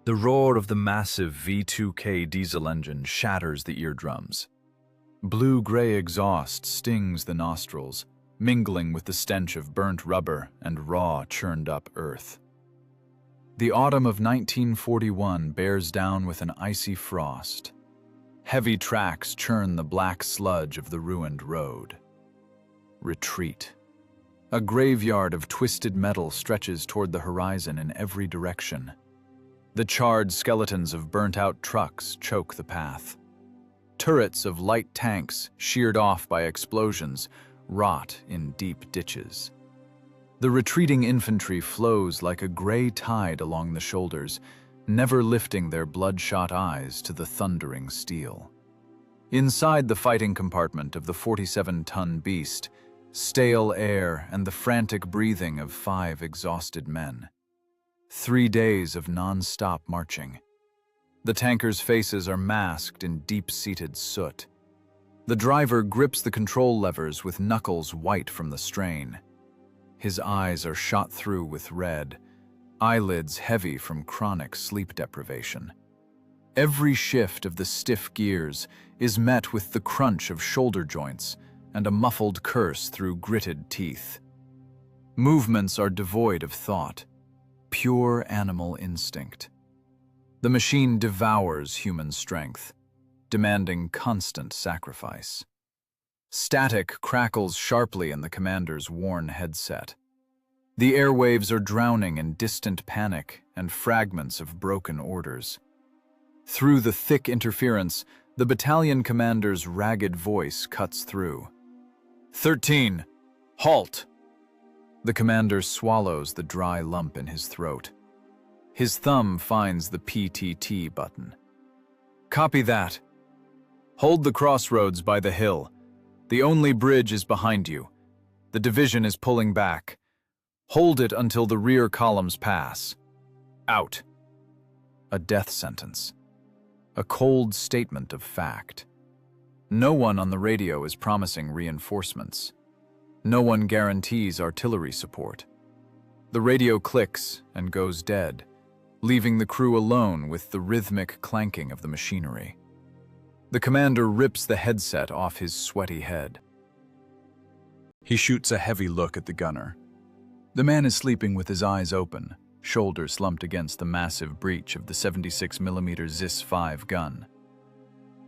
The roar of the massive V2K diesel engine shatters the eardrums. Blue-gray exhaust stings the nostrils, mingling with the stench of burnt rubber and raw, churned-up earth. The autumn of 1941 bears down with an icy frost. Heavy tracks churn the black sludge of the ruined road. Retreat. A graveyard of twisted metal stretches toward the horizon in every direction. The charred skeletons of burnt-out trucks choke the path. Turrets of light tanks, sheared off by explosions, rot in deep ditches. The retreating infantry flows like a gray tide along the shoulders, never lifting their bloodshot eyes to the thundering steel. Inside the fighting compartment of the 47-ton beast, stale air and the frantic breathing of 5 exhausted men. 3 days of non-stop marching. The tankers' faces are masked in deep-seated soot. The driver grips the control levers with knuckles white from the strain. His eyes are shot through with red, eyelids heavy from chronic sleep deprivation. Every shift of the stiff gears is met with the crunch of shoulder joints and a muffled curse through gritted teeth. Movements are devoid of thought, pure animal instinct. The machine devours human strength, demanding constant sacrifice. Static crackles sharply in the commander's worn headset. The airwaves are drowning in distant panic and fragments of broken orders. Through the thick interference, the battalion commander's ragged voice cuts through. 13, halt! The commander swallows the dry lump in his throat. His thumb finds the PTT button. Copy that. Hold the crossroads by the hill. The only bridge is behind you. The division is pulling back. Hold it until the rear columns pass. Out. A death sentence. A cold statement of fact. No one on the radio is promising reinforcements. No one guarantees artillery support. The radio clicks and goes dead, leaving the crew alone with the rhythmic clanking of the machinery. The commander rips the headset off his sweaty head. He shoots a heavy look at the gunner. The man is sleeping with his eyes open, shoulders slumped against the massive breech of the 76mm ZIS-5 gun.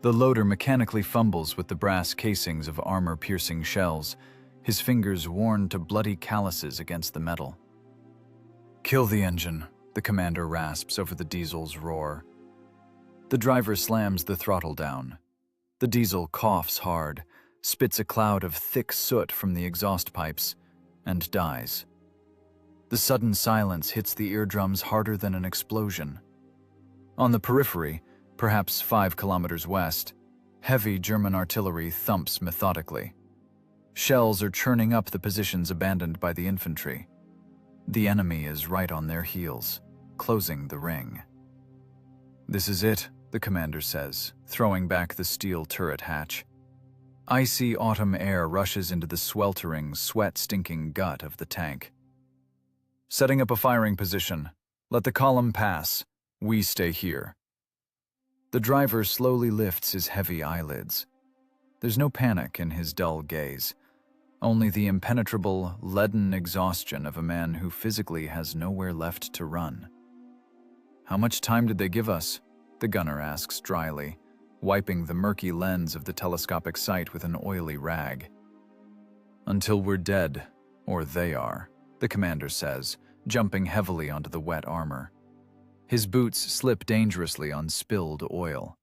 The loader mechanically fumbles with the brass casings of armor-piercing shells, his fingers worn to bloody calluses against the metal. Kill the engine, the commander rasps over the diesel's roar. The driver slams the throttle down. The diesel coughs hard, spits a cloud of thick soot from the exhaust pipes, and dies. The sudden silence hits the eardrums harder than an explosion. On the periphery, perhaps 5 kilometers west, heavy German artillery thumps methodically. Shells are churning up the positions abandoned by the infantry. The enemy is right on their heels, closing the ring. This is it, the commander says, throwing back the steel turret hatch. Icy autumn air rushes into the sweltering, sweat-stinking gut of the tank. Setting up a firing position. Let the column pass. We stay here. The driver slowly lifts his heavy eyelids. There's no panic in his dull gaze, only the impenetrable, leaden exhaustion of a man who physically has nowhere left to run. How much time did they give us? The gunner asks dryly, wiping the murky lens of the telescopic sight with an oily rag. Until we're dead, or they are, the commander says, jumping heavily onto the wet armor. His boots slip dangerously on spilled oil.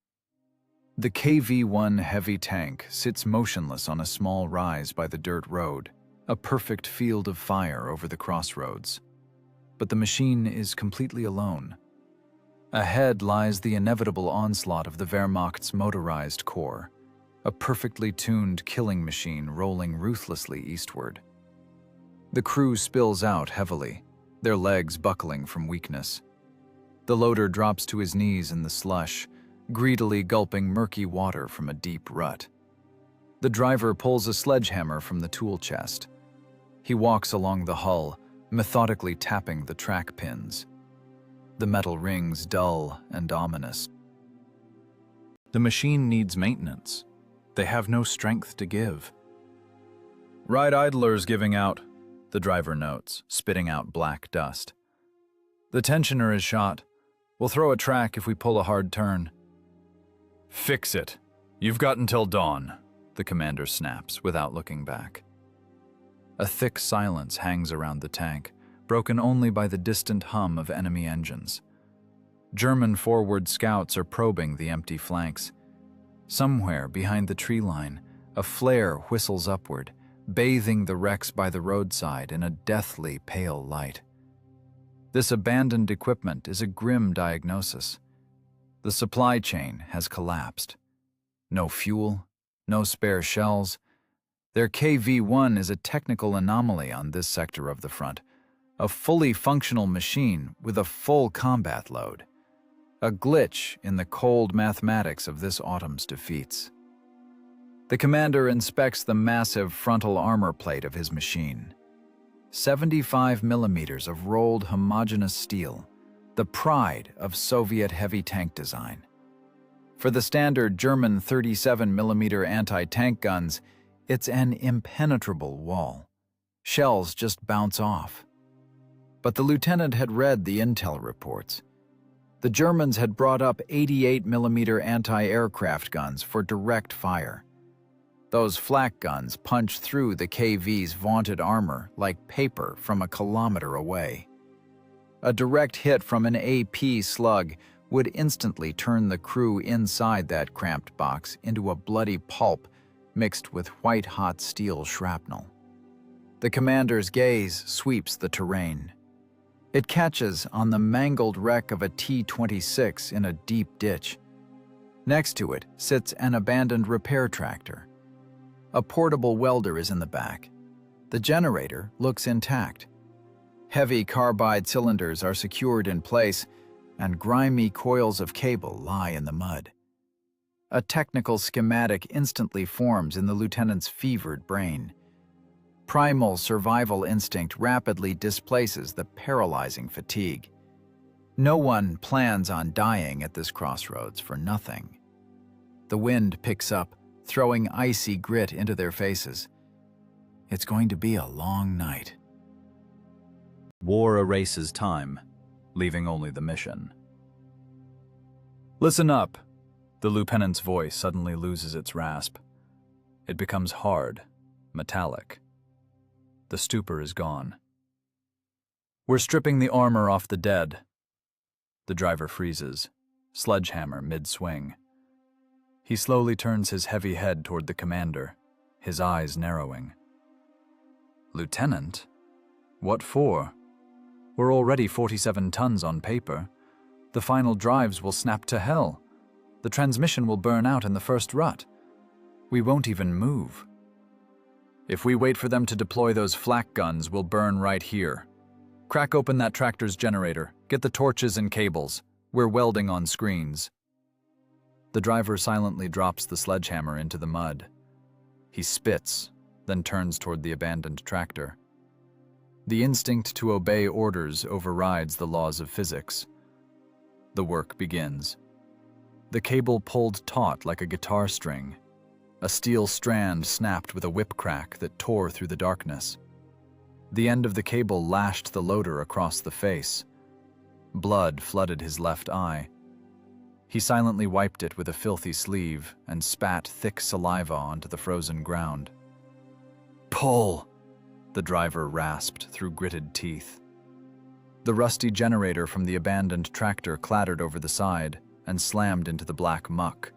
The KV-1 heavy tank sits motionless on a small rise by the dirt road, a perfect field of fire over the crossroads. But the machine is completely alone. Ahead lies the inevitable onslaught of the Wehrmacht's motorized corps, a perfectly tuned killing machine rolling ruthlessly eastward. The crew spills out heavily, their legs buckling from weakness. The loader drops to his knees in the slush, greedily gulping murky water from a deep rut. The driver pulls a sledgehammer from the tool chest. He walks along the hull, methodically tapping the track pins. the metal rings dull and ominous. The machine needs maintenance. They have no strength to give. Ride idlers giving out, the driver notes, spitting out black dust. The tensioner is shot. We'll throw a track if we pull a hard turn. Fix it. You've got until dawn, the commander snaps without looking back. A thick silence hangs around the tank, broken only by the distant hum of enemy engines. German forward scouts are probing the empty flanks. Somewhere behind the tree line, a flare whistles upward, bathing the wrecks by the roadside in a deathly pale light. This abandoned equipment is a grim diagnosis. The supply chain has collapsed. No fuel, no spare shells. Their KV-1 is a technical anomaly on this sector of the front, a fully functional machine with a full combat load. A glitch in the cold mathematics of this autumn's defeats. The commander inspects the massive frontal armor plate of his machine. 75 millimeters of rolled homogeneous steel, the pride of Soviet heavy tank design. For the standard German 37 millimeter anti-tank guns, it's an impenetrable wall. Shells just bounce off. But the lieutenant had read the intel reports. The Germans had brought up 88 millimeter anti-aircraft guns for direct fire. Those flak guns punch through the KV's vaunted armor like paper from a kilometer away. A direct hit from an AP slug would instantly turn the crew inside that cramped box into a bloody pulp mixed with white-hot steel shrapnel. The commander's gaze sweeps the terrain. It catches on the mangled wreck of a T-26 in a deep ditch. Next to it sits an abandoned repair tractor. A portable welder is in the back. The generator looks intact. Heavy carbide cylinders are secured in place, and grimy coils of cable lie in the mud. A technical schematic instantly forms in the lieutenant's fevered brain. Primal survival instinct rapidly displaces the paralyzing fatigue. No one plans on dying at this crossroads for nothing. The wind picks up, throwing icy grit into their faces. It's going to be a long night. War erases time, leaving only the mission. Listen up. The lieutenant's voice suddenly loses its rasp. It becomes hard, metallic. The stupor is gone. We're stripping the armor off the dead. The driver freezes, sledgehammer mid-swing. He slowly turns his heavy head toward the commander, his eyes narrowing. Lieutenant? What for? We're already 47 tons on paper. The final drives will snap to hell. The transmission will burn out in the first rut. We won't even move. If we wait for them to deploy those flak guns, we'll burn right here. Crack open that tractor's generator. Get the torches and cables. We're welding on screens. The driver silently drops the sledgehammer into the mud. He spits, then turns toward the abandoned tractor. The instinct to obey orders overrides the laws of physics. The work begins. The cable pulled taut like a guitar string. A steel strand snapped with a whip crack that tore through the darkness. The end of the cable lashed the loader across the face. Blood flooded his left eye. He silently wiped it with a filthy sleeve and spat thick saliva onto the frozen ground. "Pull!" the driver rasped through gritted teeth. The rusty generator from the abandoned tractor clattered over the side and slammed into the black muck.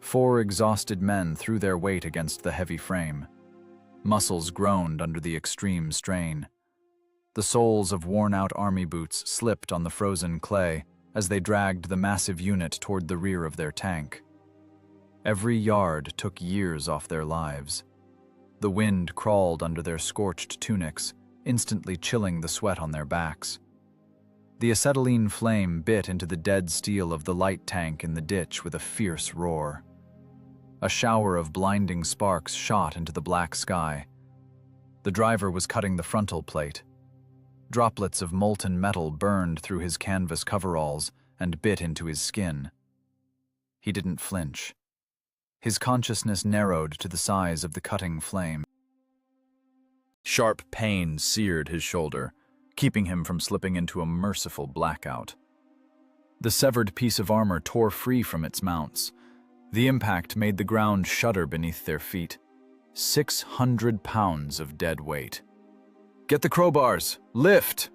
4 exhausted men threw their weight against the heavy frame. Muscles groaned under the extreme strain. The soles of worn-out army boots slipped on the frozen clay as they dragged the massive unit toward the rear of their tank. Every yard took years off their lives. The wind crawled under their scorched tunics, instantly chilling the sweat on their backs. The acetylene flame bit into the dead steel of the light tank in the ditch with a fierce roar. A shower of blinding sparks shot into the black sky. The driver was cutting the frontal plate. Droplets of molten metal burned through his canvas coveralls and bit into his skin. He didn't flinch. His consciousness narrowed to the size of the cutting flame. Sharp pain seared his shoulder, keeping him from slipping into a merciful blackout. The severed piece of armor tore free from its mounts. The impact made the ground shudder beneath their feet. 600 pounds of dead weight. "Get the crowbars! Lift!"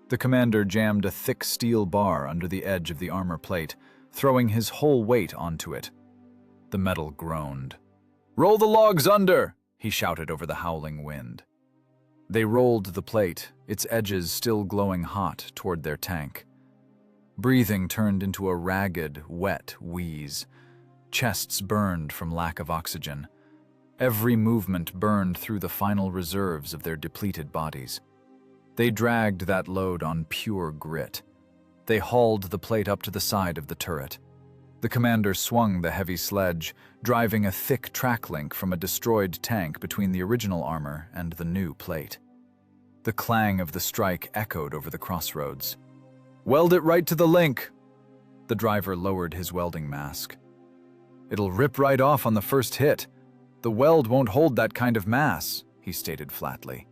The commander jammed a thick steel bar under the edge of the armor plate, throwing his whole weight onto it. The metal groaned. "Roll the logs under!" he shouted over the howling wind. They rolled the plate, its edges still glowing hot, toward their tank. Breathing turned into a ragged, wet wheeze. Chests burned from lack of oxygen. Every movement burned through the final reserves of their depleted bodies. They dragged that load on pure grit. They hauled the plate up to the side of the turret. The commander swung the heavy sledge, driving a thick track link from a destroyed tank between the original armor and the new plate. The clang of the strike echoed over the crossroads. "Weld it right to the link!" The driver lowered his welding mask. "It'll rip right off on the first hit. The weld won't hold that kind of mass," he stated flatly.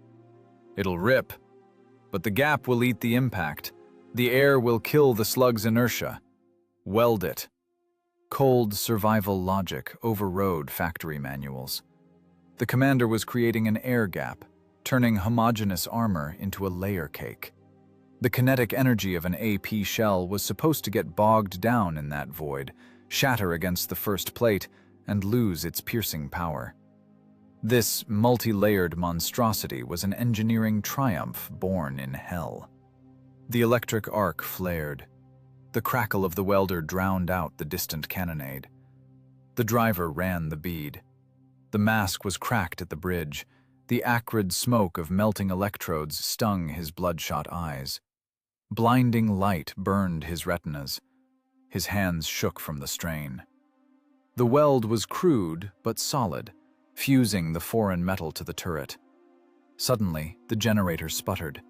"It'll rip, but the gap will eat the impact. The air will kill the slug's inertia. Weld it." Cold survival logic overrode factory manuals. The commander was creating an air gap, turning homogeneous armor into a layer cake. The kinetic energy of an AP shell was supposed to get bogged down in that void, shatter against the first plate, and lose its piercing power. This multi-layered monstrosity was an engineering triumph born in hell. The electric arc flared. The crackle of the welder drowned out the distant cannonade. The driver ran the bead. The mask was cracked at the bridge. The acrid smoke of melting electrodes stung his bloodshot eyes. Blinding light burned his retinas. His hands shook from the strain. The weld was crude but solid, fusing the foreign metal to the turret. Suddenly, the generator sputtered.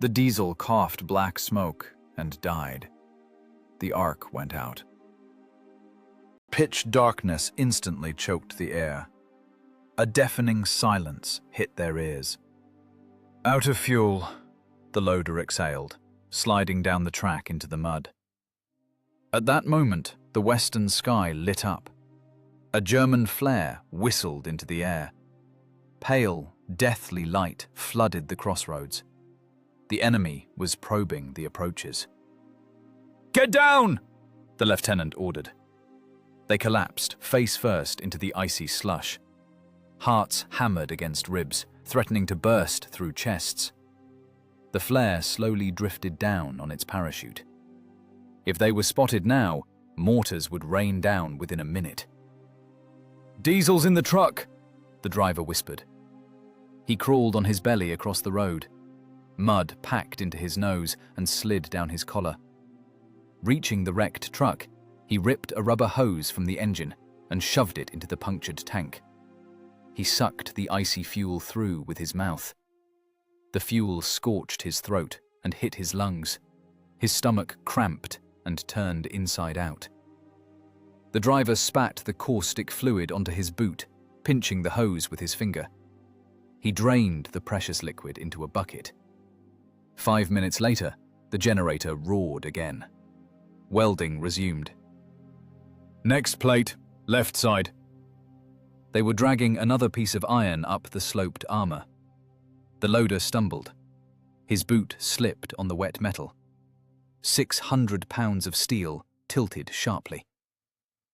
The diesel coughed black smoke and died. The arc went out. Pitch darkness instantly choked the air. A deafening silence hit their ears. "Out of fuel," the loader exhaled, sliding down the track into the mud. At that moment, the western sky lit up. A German flare whistled into the air. Pale, deathly light flooded the crossroads. The enemy was probing the approaches. "Get down!" the lieutenant ordered. They collapsed, face first, into the icy slush. Hearts hammered against ribs, threatening to burst through chests. The flare slowly drifted down on its parachute. If they were spotted now, mortars would rain down within a minute. "Diesel's in the truck," the driver whispered. He crawled on his belly across the road. Mud packed into his nose and slid down his collar. Reaching the wrecked truck, he ripped a rubber hose from the engine and shoved it into the punctured tank. He sucked the icy fuel through with his mouth. The fuel scorched his throat and hit his lungs. His stomach cramped and turned inside out. The driver spat the caustic fluid onto his boot, pinching the hose with his finger. He drained the precious liquid into a bucket. 5 minutes later, the generator roared again. Welding resumed. "Next plate, left side." They were dragging another piece of iron up the sloped armor. The loader stumbled. His boot slipped on the wet metal. 600 pounds of steel tilted sharply.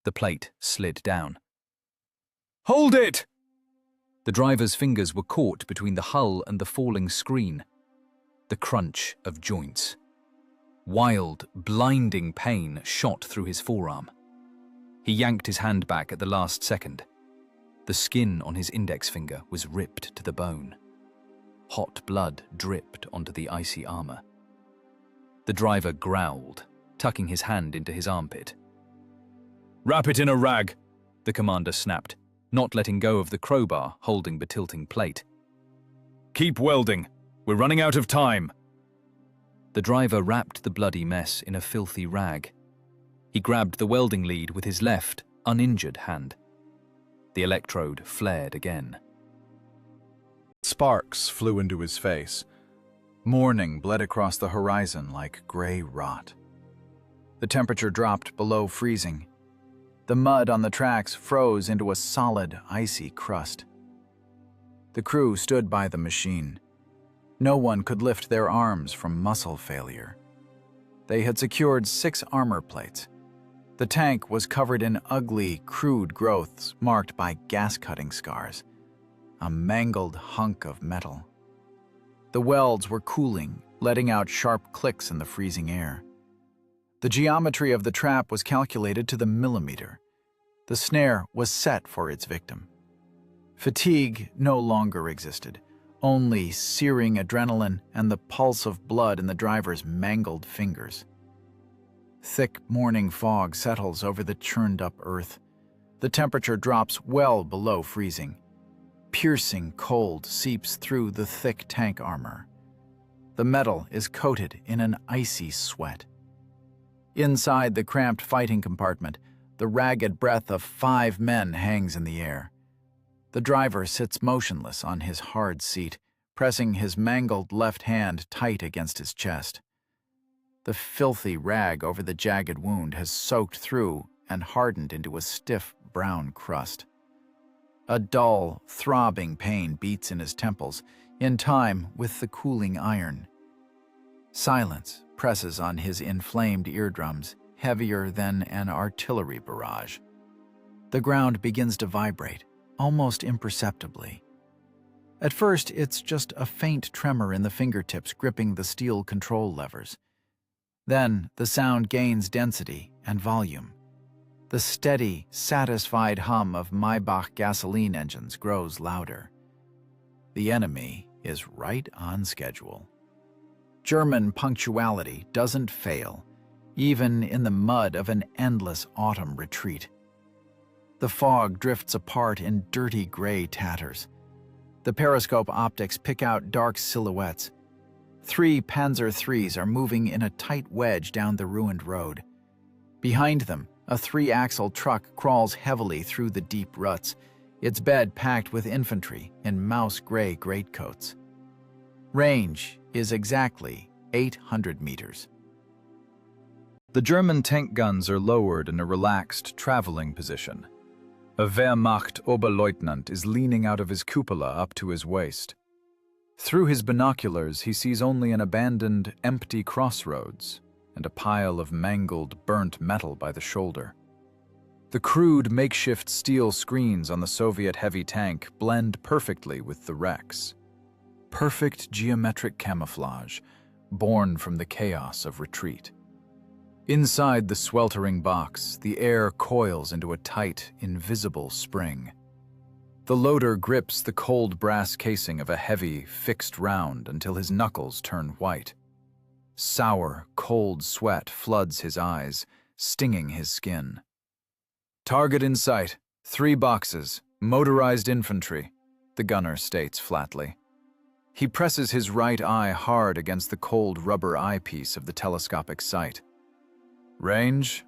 The plate slid down. "Hold it!" The driver's fingers were caught between the hull and the falling screen. The crunch of joints. Wild, blinding pain shot through his forearm. He yanked his hand back at the last second. The skin on his index finger was ripped to the bone. Hot blood dripped onto the icy armor. The driver growled, tucking his hand into his armpit. "Wrap it in a rag," the commander snapped, not letting go of the crowbar holding the tilting plate. "Keep welding. We're running out of time." The driver wrapped the bloody mess in a filthy rag. He grabbed the welding lead with his left, uninjured hand. The electrode flared again. Sparks flew into his face. Morning bled across the horizon like gray rot. The temperature dropped below freezing. The mud on the tracks froze into a solid, icy crust. The crew stood by the machine. No one could lift their arms from muscle failure. They had secured 6 armor plates. The tank was covered in ugly, crude growths marked by gas-cutting scars, a mangled hunk of metal. The welds were cooling, letting out sharp clicks in the freezing air. The geometry of the trap was calculated to the millimeter. The snare was set for its victim. Fatigue no longer existed, only searing adrenaline and the pulse of blood in the driver's mangled fingers. Thick morning fog settles over the churned-up earth. The temperature drops well below freezing. Piercing cold seeps through the thick tank armor. The metal is coated in an icy sweat. Inside the cramped fighting compartment, the ragged breath of 5 men hangs in the air. The driver sits motionless on his hard seat, pressing his mangled left hand tight against his chest. The filthy rag over the jagged wound has soaked through and hardened into a stiff brown crust. A dull, throbbing pain beats in his temples, in time with the cooling iron. Silence presses on his inflamed eardrums, heavier than an artillery barrage. The ground begins to vibrate, almost imperceptibly. At first, it's just a faint tremor in the fingertips gripping the steel control levers. Then, the sound gains density and volume. The steady, satisfied hum of Maybach gasoline engines grows louder. The enemy is right on schedule. German punctuality doesn't fail, even in the mud of an endless autumn retreat. The fog drifts apart in dirty gray tatters. The periscope optics pick out dark silhouettes. 3 Panzer IIIs are moving in a tight wedge down the ruined road. Behind them, a 3-axle truck crawls heavily through the deep ruts, its bed packed with infantry in mouse-gray greatcoats. Range is exactly 800 meters. The German tank guns are lowered in a relaxed traveling position. A Wehrmacht Oberleutnant is leaning out of his cupola up to his waist. Through his binoculars, he sees only an abandoned, empty crossroads and a pile of mangled, burnt metal by the shoulder. The crude, makeshift steel screens on the Soviet heavy tank blend perfectly with the wrecks. Perfect geometric camouflage, born from the chaos of retreat. Inside the sweltering box, the air coils into a tight, invisible spring. The loader grips the cold brass casing of a heavy, fixed round until his knuckles turn white. Sour, cold sweat floods his eyes, stinging his skin. "Target in sight. 3 boxes. Motorized infantry," the gunner states flatly. He presses his right eye hard against the cold rubber eyepiece of the telescopic sight. "Range?"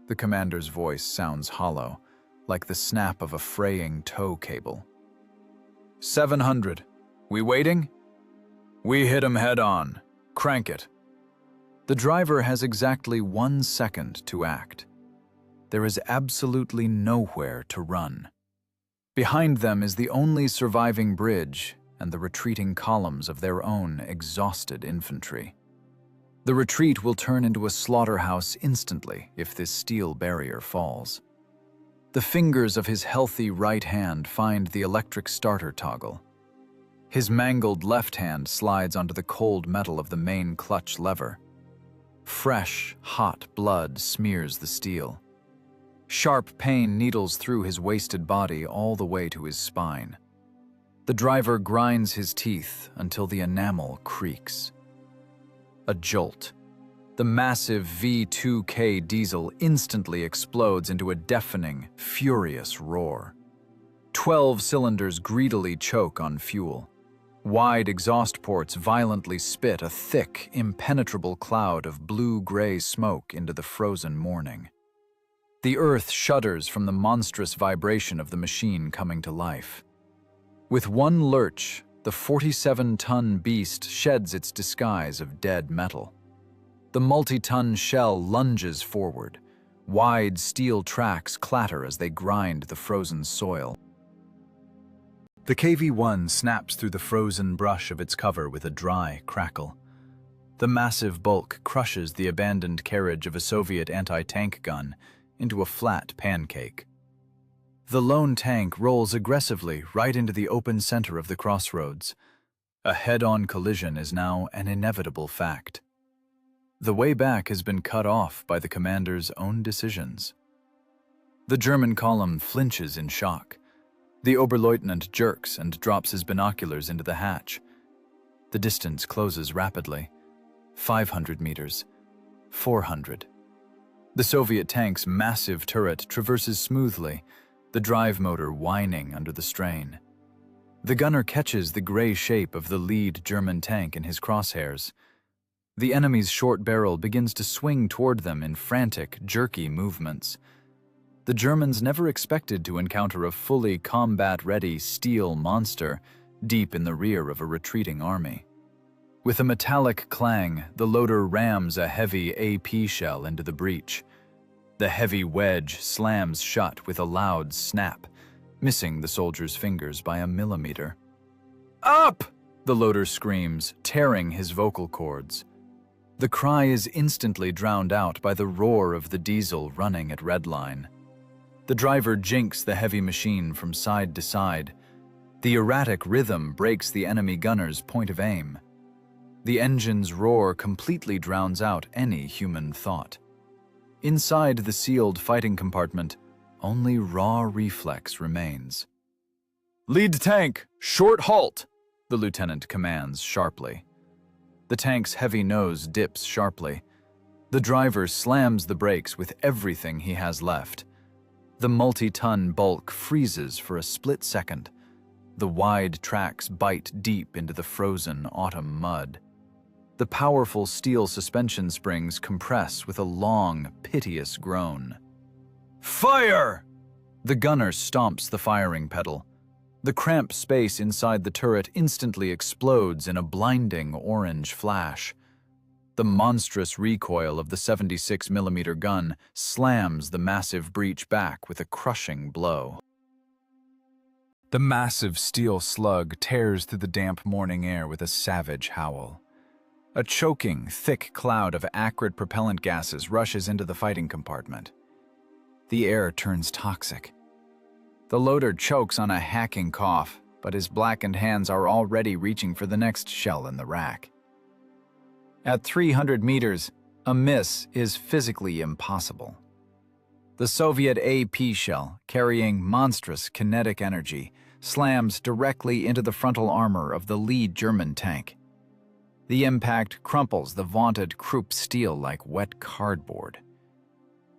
The commander's voice sounds hollow, like the snap of a fraying tow cable. 700. We waiting? We hit 'em head on. Crank it. The driver has exactly 1 second to act. There is absolutely nowhere to run. Behind them is the only surviving bridge and the retreating columns of their own exhausted infantry. The retreat will turn into a slaughterhouse instantly if this steel barrier falls. The fingers of his healthy right hand find the electric starter toggle. His mangled left hand slides onto the cold metal of the main clutch lever. Fresh, hot blood smears the steel. Sharp pain needles through his wasted body all the way to his spine. The driver grinds his teeth until the enamel creaks. A jolt. The massive V2K diesel instantly explodes into a deafening, furious roar. 12 cylinders greedily choke on fuel. Wide exhaust ports violently spit a thick, impenetrable cloud of blue-gray smoke into the frozen morning. The earth shudders from the monstrous vibration of the machine coming to life. With one lurch, the 47-ton beast sheds its disguise of dead metal. The multi-ton shell lunges forward. Wide steel tracks clatter as they grind the frozen soil. The KV-1 snaps through the frozen brush of its cover with a dry crackle. The massive bulk crushes the abandoned carriage of a Soviet anti-tank gun into a flat pancake. The lone tank rolls aggressively right into the open center of the crossroads. A head-on collision is now an inevitable fact. The way back has been cut off by the commander's own decisions. The German column flinches in shock. The Oberleutnant jerks and drops his binoculars into the hatch. The distance closes rapidly. 500 meters. 400. The Soviet tank's massive turret traverses smoothly, the drive motor whining under the strain. The gunner catches the gray shape of the lead German tank in his crosshairs. The enemy's short barrel begins to swing toward them in frantic, jerky movements. The Germans never expected to encounter a fully combat-ready steel monster deep in the rear of a retreating army. With a metallic clang, the loader rams a heavy AP shell into the breach. The heavy wedge slams shut with a loud snap, missing the soldier's fingers by a millimeter. "Up!" the loader screams, tearing his vocal cords. The cry is instantly drowned out by the roar of the diesel running at redline. The driver jinks the heavy machine from side to side. The erratic rhythm breaks the enemy gunner's point of aim. The engine's roar completely drowns out any human thought. Inside the sealed fighting compartment, only raw reflex remains. "Lead tank, short halt!" the lieutenant commands sharply. The tank's heavy nose dips sharply. The driver slams the brakes with everything he has left. The multi-ton bulk freezes for a split second. The wide tracks bite deep into the frozen autumn mud. The powerful steel suspension springs compress with a long, piteous groan. "Fire!" The gunner stomps the firing pedal. The cramped space inside the turret instantly explodes in a blinding orange flash. The monstrous recoil of the 76mm gun slams the massive breech back with a crushing blow. The massive steel slug tears through the damp morning air with a savage howl. A choking, thick cloud of acrid propellant gases rushes into the fighting compartment. The air turns toxic. The loader chokes on a hacking cough, but his blackened hands are already reaching for the next shell in the rack. At 300 meters, a miss is physically impossible. The Soviet AP shell, carrying monstrous kinetic energy, slams directly into the frontal armor of the lead German tank. The impact crumples the vaunted Krupp steel like wet cardboard.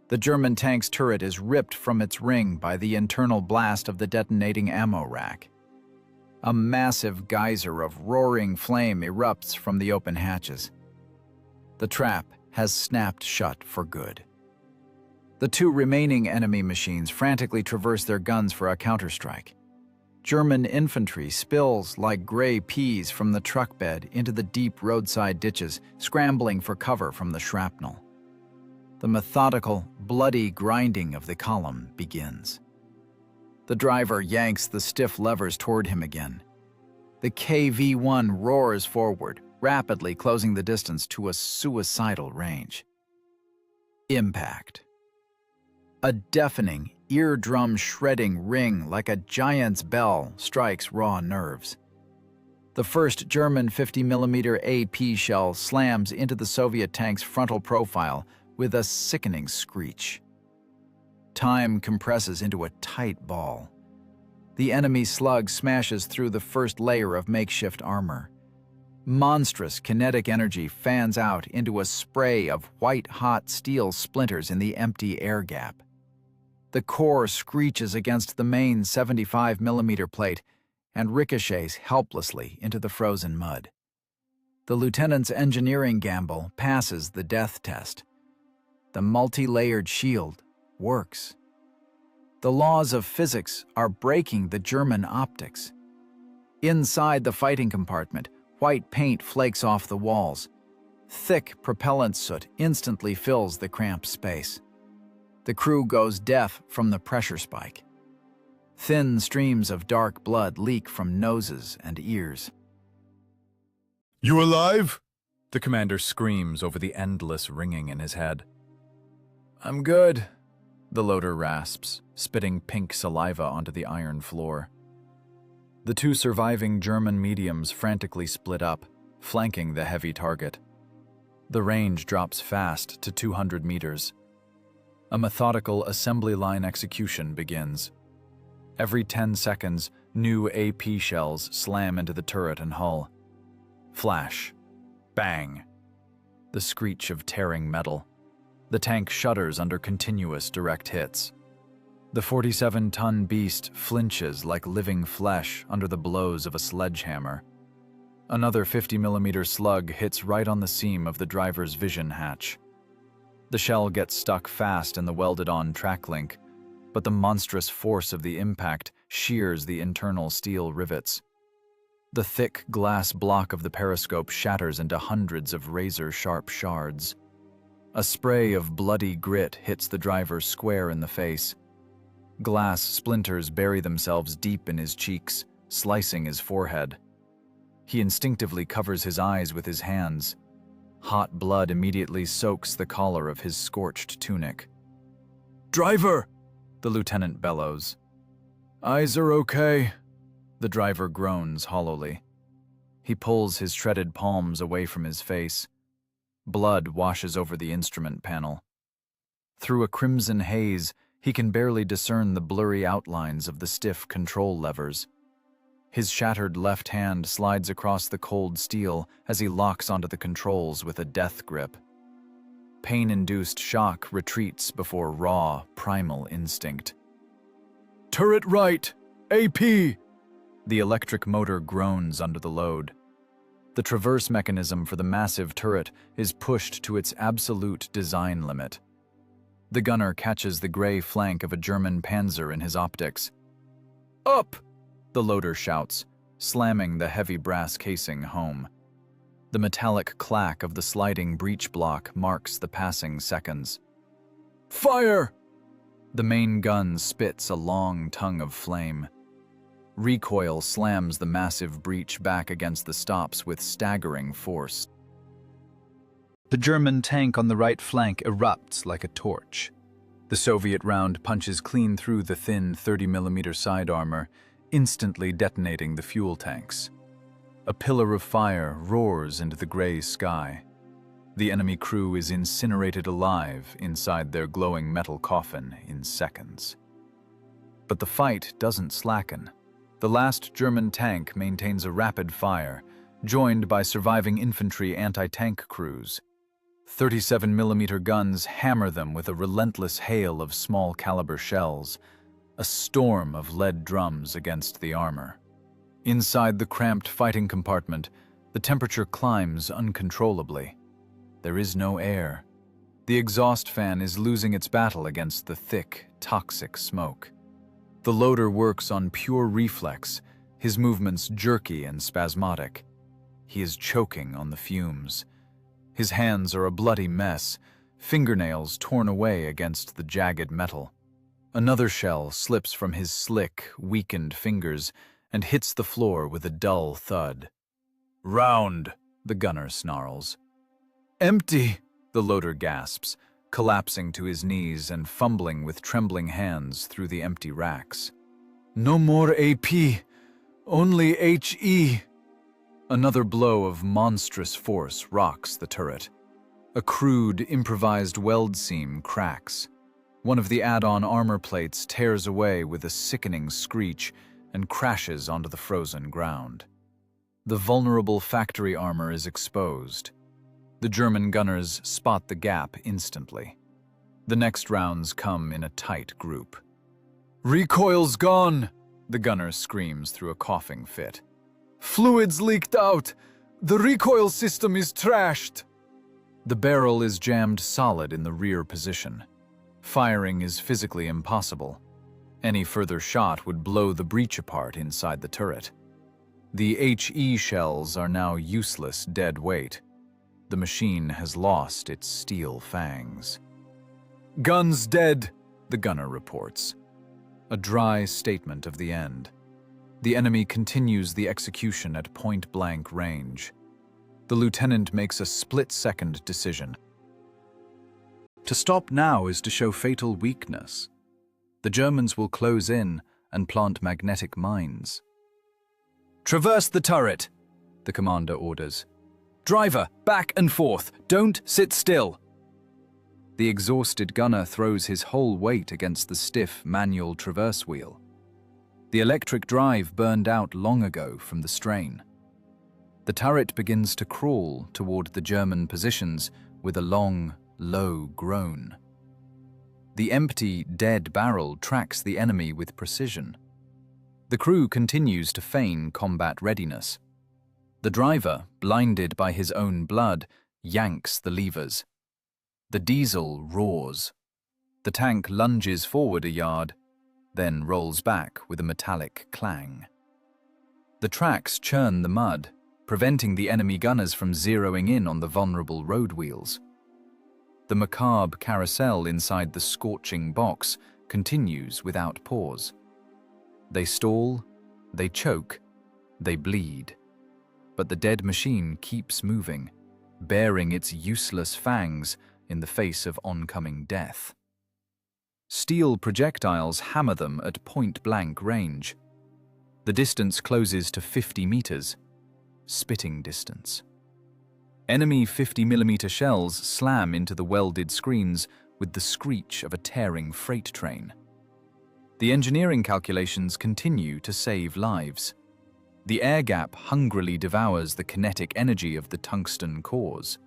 The German tank's turret is ripped from its ring by the internal blast of the detonating ammo rack. A massive geyser of roaring flame erupts from the open hatches. The trap has snapped shut for good. The two remaining enemy machines frantically traverse their guns for a counterstrike. German infantry spills like gray peas from the truck bed into the deep roadside ditches, scrambling for cover from the shrapnel. The methodical, bloody grinding of the column begins. The driver yanks the stiff levers toward him again. The KV-1 roars forward, rapidly closing the distance to a suicidal range. Impact. A deafening, eardrum-shredding ring like a giant's bell strikes raw nerves. The first German 50mm AP shell slams into the Soviet tank's frontal profile with a sickening screech. Time compresses into a tight ball. The enemy slug smashes through the first layer of makeshift armor. Monstrous kinetic energy fans out into a spray of white-hot steel splinters in the empty air gap. The core screeches against the main 75mm plate, and ricochets helplessly into the frozen mud. The lieutenant's engineering gamble passes the death test. The multi-layered shield works. The laws of physics are breaking the German optics. Inside the fighting compartment, white paint flakes off the walls. Thick propellant soot instantly fills the cramped space. The crew goes deaf from the pressure spike. Thin streams of dark blood leak from noses and ears. "You alive?" The commander screams over the endless ringing in his head. "I'm good," the loader rasps, spitting pink saliva onto the iron floor. The two surviving German mediums frantically split up, flanking the heavy target. The range drops fast to 200 meters. A methodical assembly line execution begins. Every 10 seconds, new AP shells slam into the turret and hull. Flash. Bang. The screech of tearing metal. The tank shudders under continuous direct hits. The 47-ton beast flinches like living flesh under the blows of a sledgehammer. Another 50mm slug hits right on the seam of the driver's vision hatch. The shell gets stuck fast in the welded-on track link, but the monstrous force of the impact shears the internal steel rivets. The thick glass block of the periscope shatters into hundreds of razor-sharp shards. A spray of bloody grit hits the driver square in the face. Glass splinters bury themselves deep in his cheeks, slicing his forehead. He instinctively covers his eyes with his hands. Hot blood immediately soaks the collar of his scorched tunic. "Driver!" the lieutenant bellows. "Eyes are okay," the driver groans hollowly. He pulls his shredded palms away from his face. Blood washes over the instrument panel. Through a crimson haze, he can barely discern the blurry outlines of the stiff control levers. His shattered left hand slides across the cold steel as he locks onto the controls with a death grip. Pain-induced shock retreats before raw, primal instinct. "Turret right! AP!" The electric motor groans under the load. The traverse mechanism for the massive turret is pushed to its absolute design limit. The gunner catches the gray flank of a German Panzer in his optics. "Up!" the loader shouts, slamming the heavy brass casing home. The metallic clack of the sliding breech block marks the passing seconds. "Fire!" The main gun spits a long tongue of flame. Recoil slams the massive breech back against the stops with staggering force. The German tank on the right flank erupts like a torch. The Soviet round punches clean through the thin 30mm side armor, instantly detonating the fuel tanks. A pillar of fire roars into the gray sky. The enemy crew is incinerated alive inside their glowing metal coffin in seconds. But the fight doesn't slacken. The last German tank maintains a rapid fire, joined by surviving infantry anti-tank crews. 37mm guns hammer them with a relentless hail of small-caliber shells, a storm of lead drums against the armor. Inside the cramped fighting compartment, the temperature climbs uncontrollably. There is no air. The exhaust fan is losing its battle against the thick, toxic smoke. The loader works on pure reflex, his movements jerky and spasmodic. He is choking on the fumes. His hands are a bloody mess, fingernails torn away against the jagged metal. Another shell slips from his slick, weakened fingers and hits the floor with a dull thud. "Round," the gunner snarls. "Empty," the loader gasps, collapsing to his knees and fumbling with trembling hands through the empty racks. "No more AP, only HE." Another blow of monstrous force rocks the turret. A crude, improvised weld seam cracks. One of the add-on armor plates tears away with a sickening screech and crashes onto the frozen ground. The vulnerable factory armor is exposed. The German gunners spot the gap instantly. The next rounds come in a tight group. "Recoil's gone," The gunner screams through a coughing fit. Fluids leaked out! The recoil system is trashed! The barrel is jammed solid in the rear position. Firing is physically impossible. Any further shot would blow the breech apart inside the turret. The HE shells are now useless dead weight. The machine has lost its steel fangs. Gun's dead, the gunner reports. A dry statement of the end. The enemy continues the execution at point-blank range. The lieutenant makes a split-second decision. To stop now is to show fatal weakness. The Germans will close in and plant magnetic mines. "Traverse the turret," the commander orders. "Driver, back and forth. Don't sit still." The exhausted gunner throws his whole weight against the stiff manual traverse wheel. The electric drive burned out long ago from the strain. The turret begins to crawl toward the German positions with a long, low groan. The empty, dead barrel tracks the enemy with precision. The crew continues to feign combat readiness. The driver, blinded by his own blood, yanks the levers. The diesel roars. The tank lunges forward a yard, then rolls back with a metallic clang. The tracks churn the mud, preventing the enemy gunners from zeroing in on the vulnerable road wheels. The macabre carousel inside the scorching box continues without pause. They stall, they choke, they bleed. But the dead machine keeps moving, baring its useless fangs in the face of oncoming death. Steel projectiles hammer them at point-blank range. The distance closes to 50 meters, spitting distance. Enemy 50mm shells slam into the welded screens with the screech of a tearing freight train. The engineering calculations continue to save lives. The air gap hungrily devours the kinetic energy of the tungsten cores.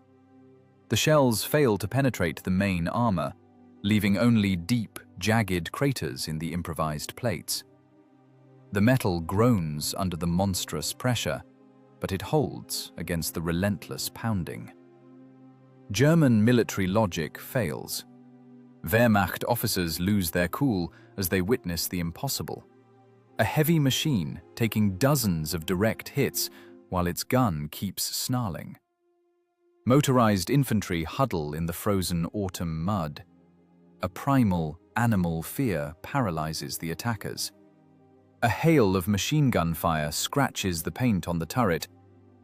The shells fail to penetrate the main armor, leaving only deep, jagged craters in the improvised plates. The metal groans under the monstrous pressure, but it holds against the relentless pounding. German military logic fails. Wehrmacht officers lose their cool as they witness the impossible. A heavy machine taking dozens of direct hits while its gun keeps snarling. Motorized infantry huddle in the frozen autumn mud. A primal, animal fear paralyzes the attackers. A hail of machine gun fire scratches the paint on the turret,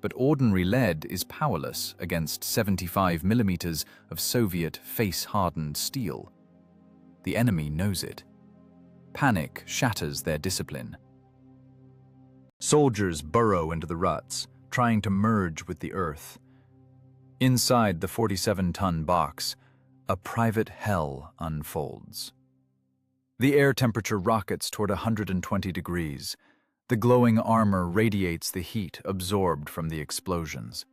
but ordinary lead is powerless against 75mm of Soviet face-hardened steel. The enemy knows it. Panic shatters their discipline. Soldiers burrow into the ruts, trying to merge with the earth. Inside the 47-ton box, a private hell unfolds. The air temperature rockets toward 120 degrees. The glowing armor radiates the heat absorbed from the explosions.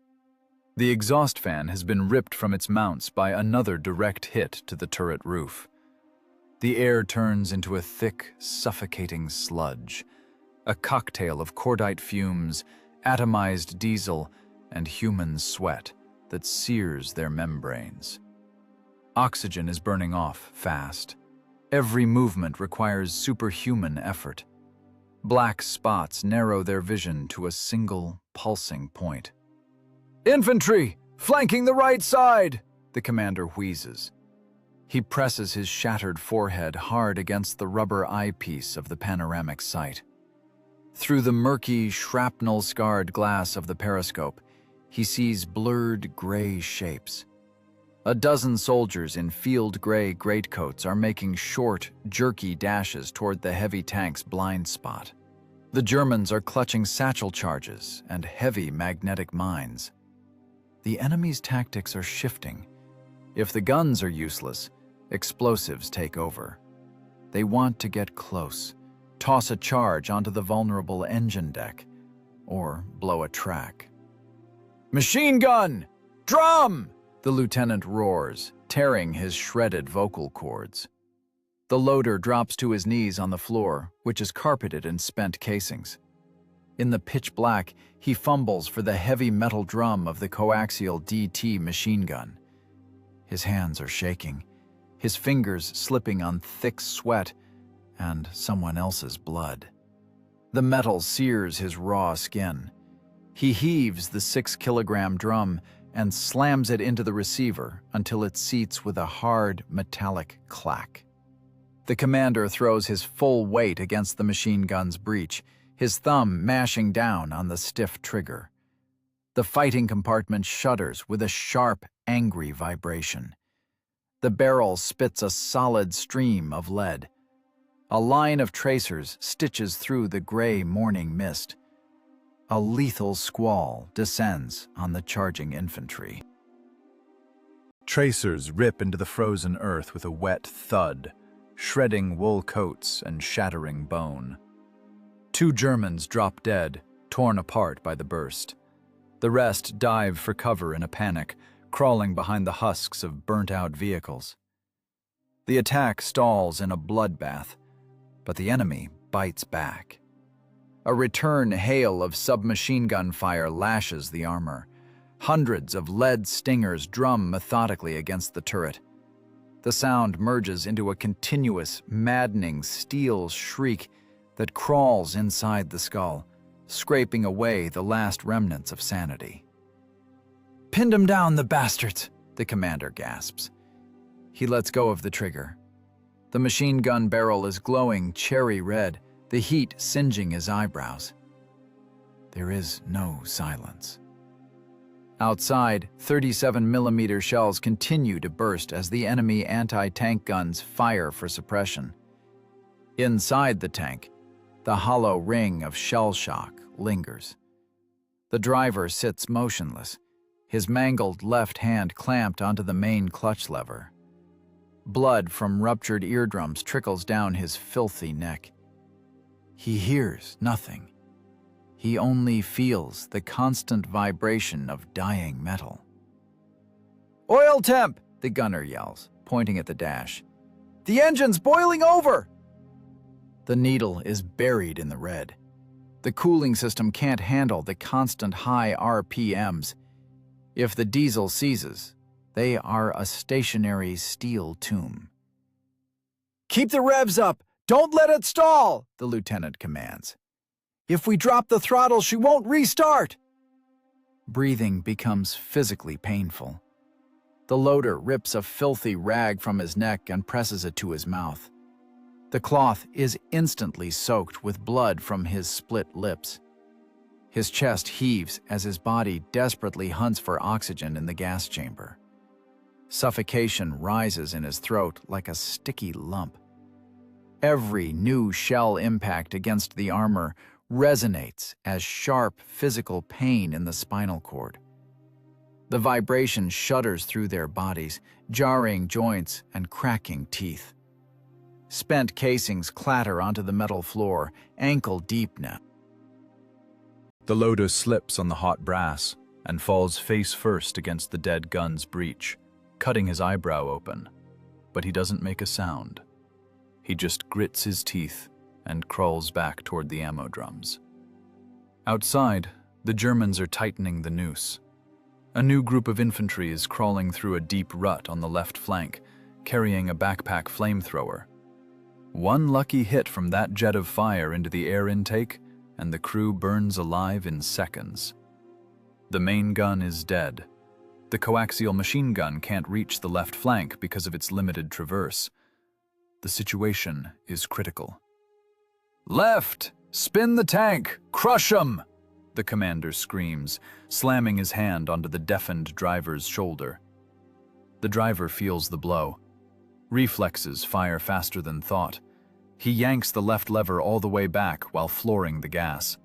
The exhaust fan has been ripped from its mounts by another direct hit to the turret roof. The air turns into a thick, suffocating sludge, a cocktail of cordite fumes, atomized diesel, and human sweat that sears their membranes. Oxygen is burning off fast. Every movement requires superhuman effort. Black spots narrow their vision to a single, pulsing point. "Infantry! Flanking the right side!" the commander wheezes. He presses his shattered forehead hard against the rubber eyepiece of the panoramic sight. Through the murky, shrapnel-scarred glass of the periscope, he sees blurred gray shapes. A dozen soldiers in field gray greatcoats are making short, jerky dashes toward the heavy tank's blind spot. The Germans are clutching satchel charges and heavy magnetic mines. The enemy's tactics are shifting. If the guns are useless, explosives take over. They want to get close, toss a charge onto the vulnerable engine deck, or blow a track. "Machine gun! Drum!" the lieutenant roars, tearing his shredded vocal cords. The loader drops to his knees on the floor, which is carpeted in spent casings. In the pitch black, he fumbles for the heavy metal drum of the coaxial DT machine gun. His hands are shaking, his fingers slipping on thick sweat and someone else's blood. The metal sears his raw skin. He heaves the 6-kilogram drum and slams it into the receiver until it seats with a hard, metallic clack. The commander throws his full weight against the machine gun's breech, his thumb mashing down on the stiff trigger. The fighting compartment shudders with a sharp, angry vibration. The barrel spits a solid stream of lead. A line of tracers stitches through the gray morning mist. A lethal squall descends on the charging infantry. Tracers rip into the frozen earth with a wet thud, shredding wool coats and shattering bone. 2 Germans drop dead, torn apart by the burst. The rest dive for cover in a panic, crawling behind the husks of burnt-out vehicles. The attack stalls in a bloodbath, but the enemy bites back. A return hail of submachine gun fire lashes the armor. Hundreds of lead stingers drum methodically against the turret. The sound merges into a continuous, maddening steel shriek that crawls inside the skull, scraping away the last remnants of sanity. "Pinned 'em down, the bastards," the commander gasps. He lets go of the trigger. The machine gun barrel is glowing cherry red, the heat singeing his eyebrows. There is no silence. Outside, 37mm shells continue to burst as the enemy anti-tank guns fire for suppression. Inside the tank, the hollow ring of shell shock lingers. The driver sits motionless, his mangled left hand clamped onto the main clutch lever. Blood from ruptured eardrums trickles down his filthy neck. He hears nothing. He only feels the constant vibration of dying metal. "Oil temp!" the gunner yells, pointing at the dash. "The engine's boiling over!" The needle is buried in the red. The cooling system can't handle the constant high RPMs. If the diesel seizes, they are a stationary steel tomb. "Keep the revs up! Don't let it stall!" the lieutenant commands. "If we drop the throttle, she won't restart!" Breathing becomes physically painful. The loader rips a filthy rag from his neck and presses it to his mouth. The cloth is instantly soaked with blood from his split lips. His chest heaves as his body desperately hunts for oxygen in the gas chamber. Suffocation rises in his throat like a sticky lump. Every new shell impact against the armor resonates as sharp physical pain in the spinal cord. The vibration shudders through their bodies, jarring joints and cracking teeth. Spent casings clatter onto the metal floor, ankle-deep now. The loader slips on the hot brass and falls face first against the dead gun's breech, cutting his eyebrow open, but he doesn't make a sound. He just grits his teeth and crawls back toward the ammo drums. Outside, the Germans are tightening the noose. A new group of infantry is crawling through a deep rut on the left flank, carrying a backpack flamethrower. One lucky hit from that jet of fire into the air intake, and the crew burns alive in seconds. The main gun is dead. The coaxial machine gun can't reach the left flank because of its limited traverse. The situation is critical. "Left! Spin the tank! Crush 'em!" the commander screams, slamming his hand onto the deafened driver's shoulder. The driver feels the blow. Reflexes fire faster than thought. He yanks the left lever all the way back while flooring the gas.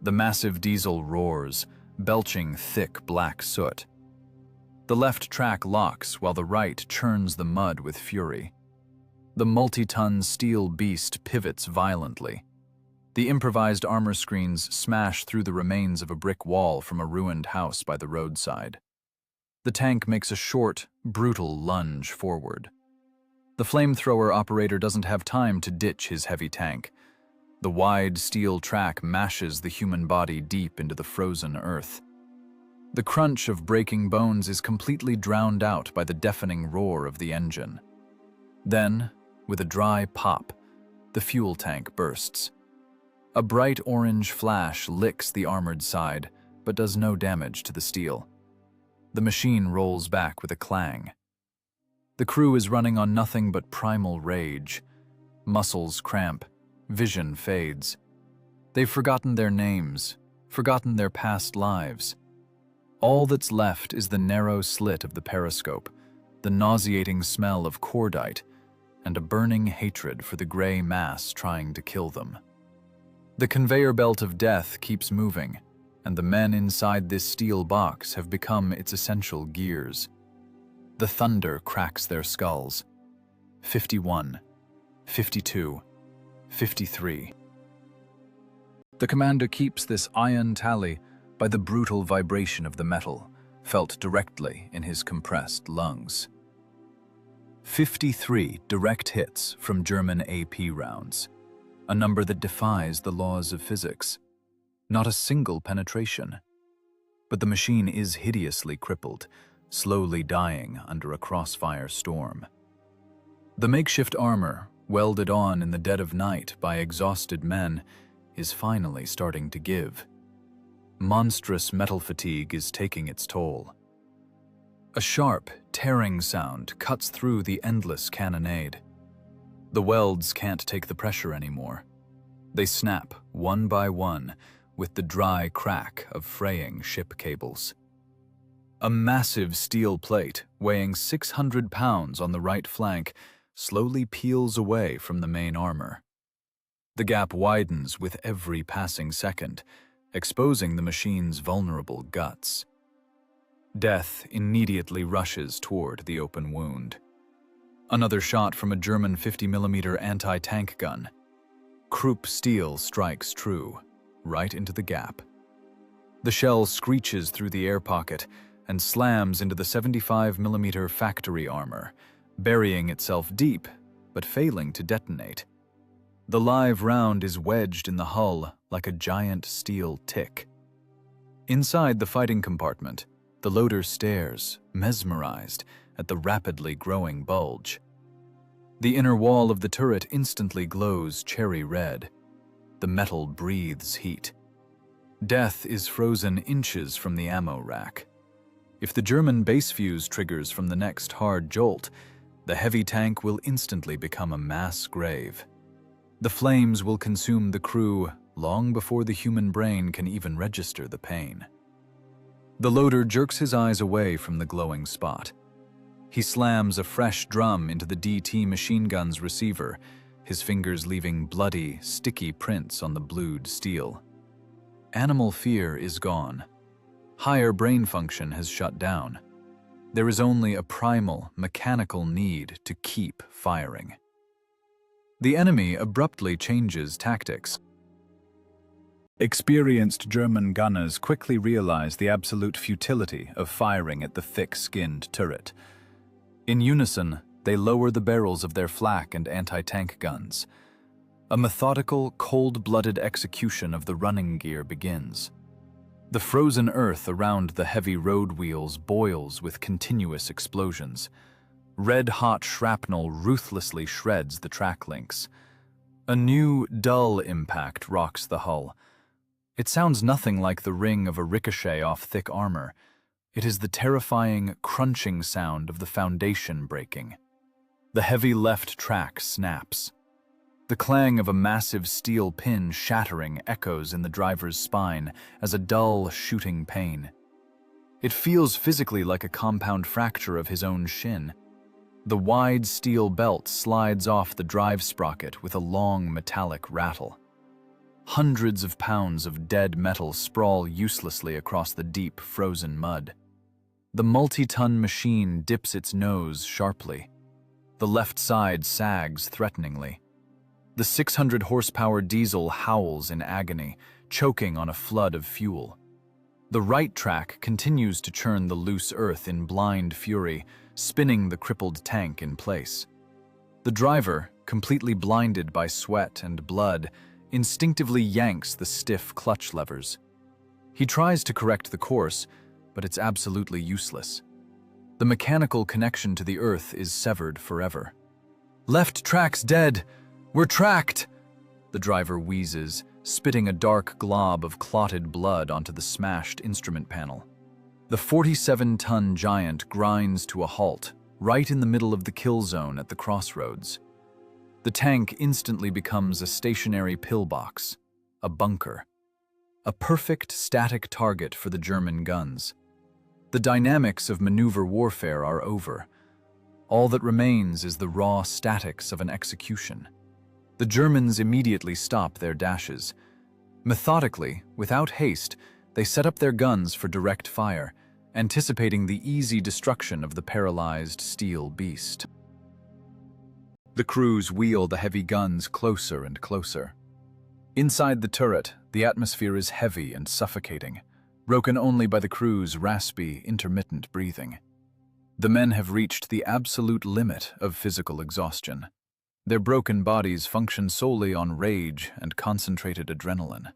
The massive diesel roars, belching thick black soot. The left track locks while the right churns the mud with fury. The multi-ton steel beast pivots violently. The improvised armor screens smash through the remains of a brick wall from a ruined house by the roadside. The tank makes a short, brutal lunge forward. The flamethrower operator doesn't have time to ditch his heavy tank. The wide steel track mashes the human body deep into the frozen earth. The crunch of breaking bones is completely drowned out by the deafening roar of the engine. Then, with a dry pop, the fuel tank bursts. A bright orange flash licks the armored side, but does no damage to the steel. The machine rolls back with a clang. The crew is running on nothing but primal rage. Muscles cramp, vision fades. They've forgotten their names, forgotten their past lives. All that's left is the narrow slit of the periscope, the nauseating smell of cordite, and a burning hatred for the gray mass trying to kill them. The conveyor belt of death keeps moving, and the men inside this steel box have become its essential gears. The thunder cracks their skulls. 51, 52, 53. The commander keeps this iron tally by the brutal vibration of the metal, felt directly in his compressed lungs. 53 direct hits from German AP rounds, a number that defies the laws of physics. Not a single penetration. But the machine is hideously crippled, slowly dying under a crossfire storm. The makeshift armor, welded on in the dead of night by exhausted men, is finally starting to give. Monstrous metal fatigue is taking its toll. A sharp, tearing sound cuts through the endless cannonade. The welds can't take the pressure anymore. They snap, one by one, with the dry crack of fraying ship cables. A massive steel plate, weighing 600 pounds on the right flank, slowly peels away from the main armor. The gap widens with every passing second, exposing the machine's vulnerable guts. Death immediately rushes toward the open wound. Another shot from a German 50mm anti-tank gun. Krupp steel strikes true, right into the gap. The shell screeches through the air pocket and slams into the 75mm factory armor, burying itself deep, but failing to detonate. The live round is wedged in the hull like a giant steel tick. Inside the fighting compartment, the loader stares, mesmerized, at the rapidly growing bulge. The inner wall of the turret instantly glows cherry red. The metal breathes heat. Death is frozen inches from the ammo rack. If the German base fuse triggers from the next hard jolt, the heavy tank will instantly become a mass grave. The flames will consume the crew long before the human brain can even register the pain. The loader jerks his eyes away from the glowing spot. He slams a fresh drum into the DT machine gun's receiver, his fingers leaving bloody, sticky prints on the blued steel. Animal fear is gone. Higher brain function has shut down. There is only a primal, mechanical need to keep firing. The enemy abruptly changes tactics. Experienced German gunners quickly realize the absolute futility of firing at the thick-skinned turret. In unison, they lower the barrels of their flak and anti-tank guns. A methodical, cold-blooded execution of the running gear begins. The frozen earth around the heavy road wheels boils with continuous explosions. Red-hot shrapnel ruthlessly shreds the track links. A new, dull impact rocks the hull. It sounds nothing like the ring of a ricochet off thick armor. It is the terrifying, crunching sound of the foundation breaking. The heavy left track snaps. The clang of a massive steel pin shattering echoes in the driver's spine as a dull, shooting pain. It feels physically like a compound fracture of his own shin. The wide steel belt slides off the drive sprocket with a long metallic rattle. Hundreds of pounds of dead metal sprawl uselessly across the deep, frozen mud. The multi-ton machine dips its nose sharply. The left side sags threateningly. The 600 horsepower diesel howls in agony, choking on a flood of fuel. The right track continues to churn the loose earth in blind fury, spinning the crippled tank in place. The driver, completely blinded by sweat and blood, instinctively yanks the stiff clutch levers. He tries to correct the course, but it's absolutely useless. The mechanical connection to the earth is severed forever. "Left track's dead! We're tracked!" The driver wheezes, spitting a dark glob of clotted blood onto the smashed instrument panel. The 47-ton giant grinds to a halt, right in the middle of the kill zone at the crossroads. The tank instantly becomes a stationary pillbox, a bunker, a perfect static target for the German guns. The dynamics of maneuver warfare are over. All that remains is the raw statics of an execution. The Germans immediately stop their dashes. Methodically, without haste, they set up their guns for direct fire, anticipating the easy destruction of the paralyzed steel beast. The crews wheel the heavy guns closer and closer. Inside the turret, the atmosphere is heavy and suffocating, broken only by the crew's raspy, intermittent breathing. The men have reached the absolute limit of physical exhaustion. Their broken bodies function solely on rage and concentrated adrenaline.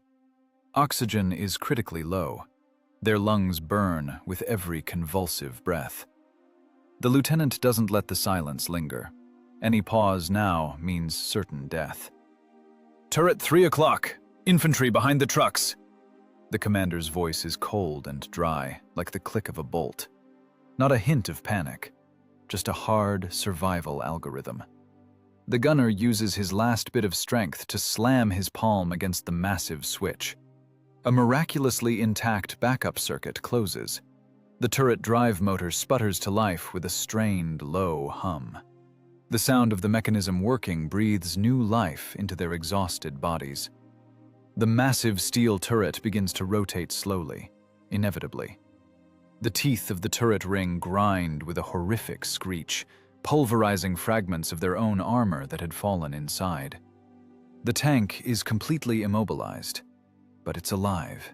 Oxygen is critically low. Their lungs burn with every convulsive breath. The lieutenant doesn't let the silence linger. Any pause now means certain death. "Turret 3 o'clock! Infantry behind the trucks!" The commander's voice is cold and dry, like the click of a bolt. Not a hint of panic, just a hard survival algorithm. The gunner uses his last bit of strength to slam his palm against the massive switch. A miraculously intact backup circuit closes. The turret drive motor sputters to life with a strained, low hum. The sound of the mechanism working breathes new life into their exhausted bodies. The massive steel turret begins to rotate slowly, inevitably. The teeth of the turret ring grind with a horrific screech, pulverizing fragments of their own armor that had fallen inside. The tank is completely immobilized, but it's alive.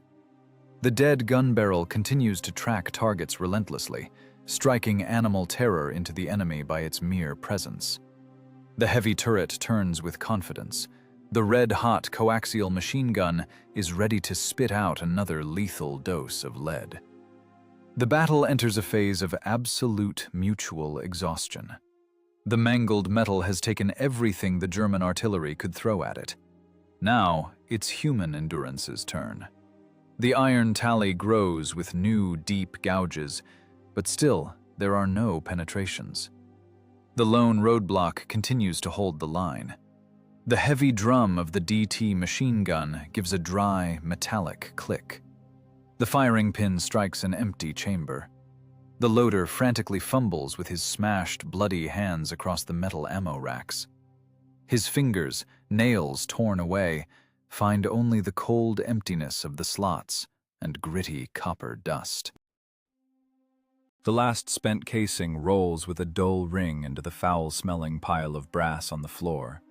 The dead gun barrel continues to track targets relentlessly, striking animal terror into the enemy by its mere presence. The heavy turret turns with confidence. The red-hot coaxial machine gun is ready to spit out another lethal dose of lead. The battle enters a phase of absolute mutual exhaustion. The mangled metal has taken everything the German artillery could throw at it. Now, it's human endurance's turn. The iron tally grows with new, deep gouges, but still, there are no penetrations. The lone roadblock continues to hold the line. The heavy drum of the DT machine gun gives a dry, metallic click. The firing pin strikes an empty chamber. The loader frantically fumbles with his smashed, bloody hands across the metal ammo racks. His fingers, nails torn away, find only the cold emptiness of the slots and gritty copper dust. The last spent casing rolls with a dull ring into the foul-smelling pile of brass on the floor.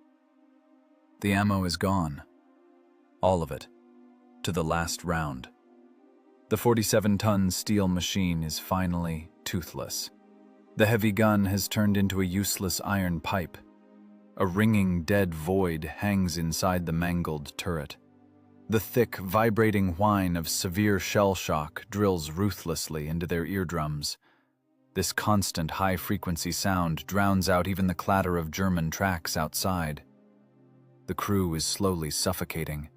The ammo is gone. All of it. To the last round. The 47-ton steel machine is finally toothless. The heavy gun has turned into a useless iron pipe. A ringing dead void hangs inside the mangled turret. The thick, vibrating whine of severe shell shock drills ruthlessly into their eardrums. This constant high-frequency sound drowns out even the clatter of German tracks outside. The crew is slowly suffocating.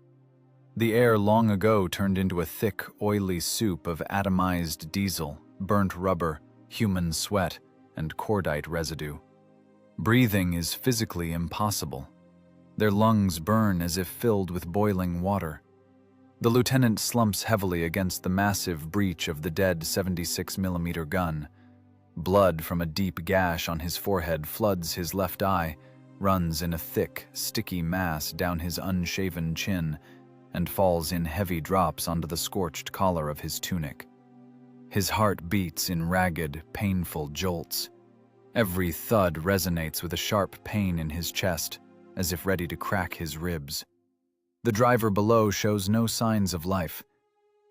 The air long ago turned into a thick, oily soup of atomized diesel, burnt rubber, human sweat, and cordite residue. Breathing is physically impossible. Their lungs burn as if filled with boiling water. The lieutenant slumps heavily against the massive breech of the dead 76mm gun. Blood from a deep gash on his forehead floods his left eye, runs in a thick, sticky mass down his unshaven chin, and falls in heavy drops onto the scorched collar of his tunic. His heart beats in ragged, painful jolts. Every thud resonates with a sharp pain in his chest, as if ready to crack his ribs. The driver below shows no signs of life.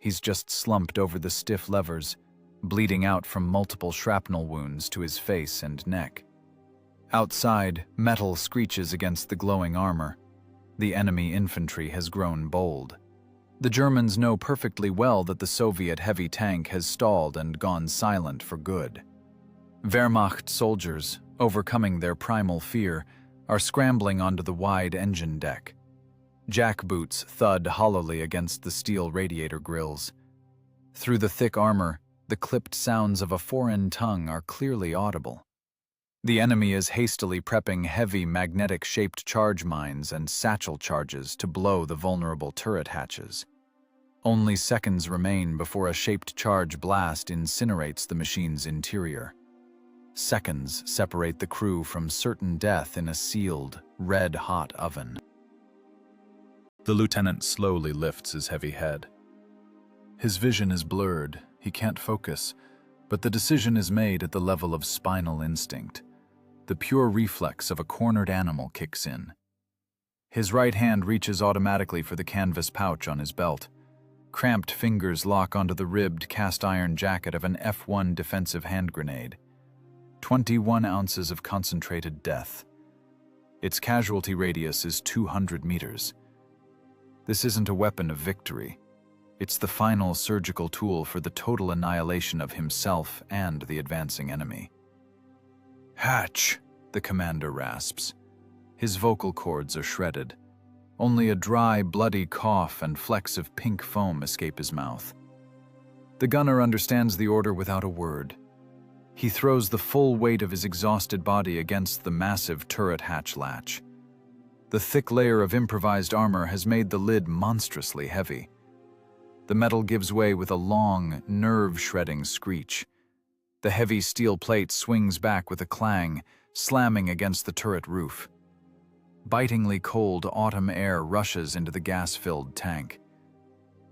He's just slumped over the stiff levers, bleeding out from multiple shrapnel wounds to his face and neck. Outside, metal screeches against the glowing armor. The enemy infantry has grown bold. The Germans know perfectly well that the Soviet heavy tank has stalled and gone silent for good. Wehrmacht soldiers, overcoming their primal fear, are scrambling onto the wide engine deck. Jackboots thud hollowly against the steel radiator grills. Through the thick armor, the clipped sounds of a foreign tongue are clearly audible. The enemy is hastily prepping heavy magnetic-shaped charge mines and satchel charges to blow the vulnerable turret hatches. Only seconds remain before a shaped charge blast incinerates the machine's interior. Seconds separate the crew from certain death in a sealed, red-hot oven. The lieutenant slowly lifts his heavy head. His vision is blurred, he can't focus, but the decision is made at the level of spinal instinct. The pure reflex of a cornered animal kicks in. His right hand reaches automatically for the canvas pouch on his belt. Cramped fingers lock onto the ribbed cast-iron jacket of an F1 defensive hand grenade. 21 ounces of concentrated death. Its casualty radius is 200 meters. This isn't a weapon of victory. It's the final surgical tool for the total annihilation of himself and the advancing enemy. "Hatch," the commander rasps. His vocal cords are shredded. Only a dry, bloody cough and flecks of pink foam escape his mouth. The gunner understands the order without a word. He throws the full weight of his exhausted body against the massive turret hatch latch. The thick layer of improvised armor has made the lid monstrously heavy. The metal gives way with a long, nerve-shredding screech. The heavy steel plate swings back with a clang, slamming against the turret roof. Bitingly cold autumn air rushes into the gas-filled tank.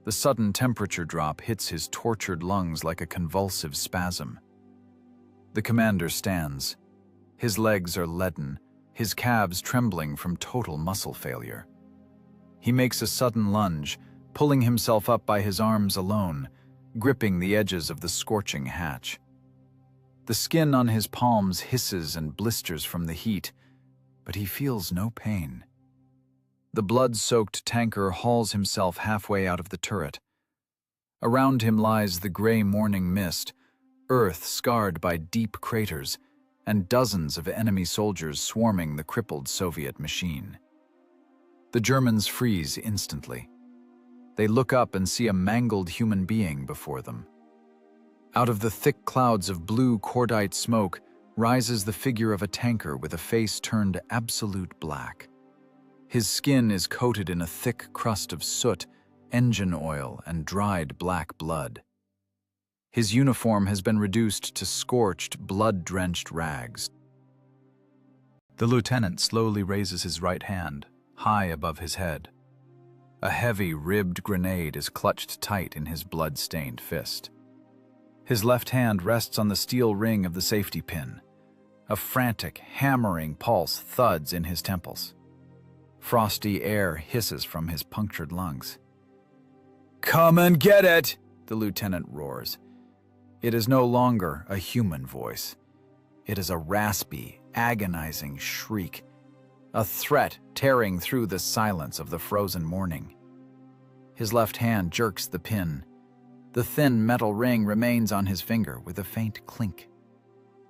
The sudden temperature drop hits his tortured lungs like a convulsive spasm. The commander stands. His legs are leaden, his calves trembling from total muscle failure. He makes a sudden lunge, pulling himself up by his arms alone, gripping the edges of the scorching hatch. The skin on his palms hisses and blisters from the heat, but he feels no pain. The blood-soaked tanker hauls himself halfway out of the turret. Around him lies the gray morning mist, earth scarred by deep craters, and dozens of enemy soldiers swarming the crippled Soviet machine. The Germans freeze instantly. They look up and see a mangled human being before them. Out of the thick clouds of blue cordite smoke rises the figure of a tanker with a face turned absolute black. His skin is coated in a thick crust of soot, engine oil, and dried black blood. His uniform has been reduced to scorched, blood-drenched rags. The lieutenant slowly raises his right hand, high above his head. A heavy, ribbed grenade is clutched tight in his blood-stained fist. His left hand rests on the steel ring of the safety pin. A frantic, hammering pulse thuds in his temples. Frosty air hisses from his punctured lungs. "Come and get it!" the lieutenant roars. It is no longer a human voice. It is a raspy, agonizing shriek, a threat tearing through the silence of the frozen morning. His left hand jerks the pin. The thin metal ring remains on his finger with a faint clink.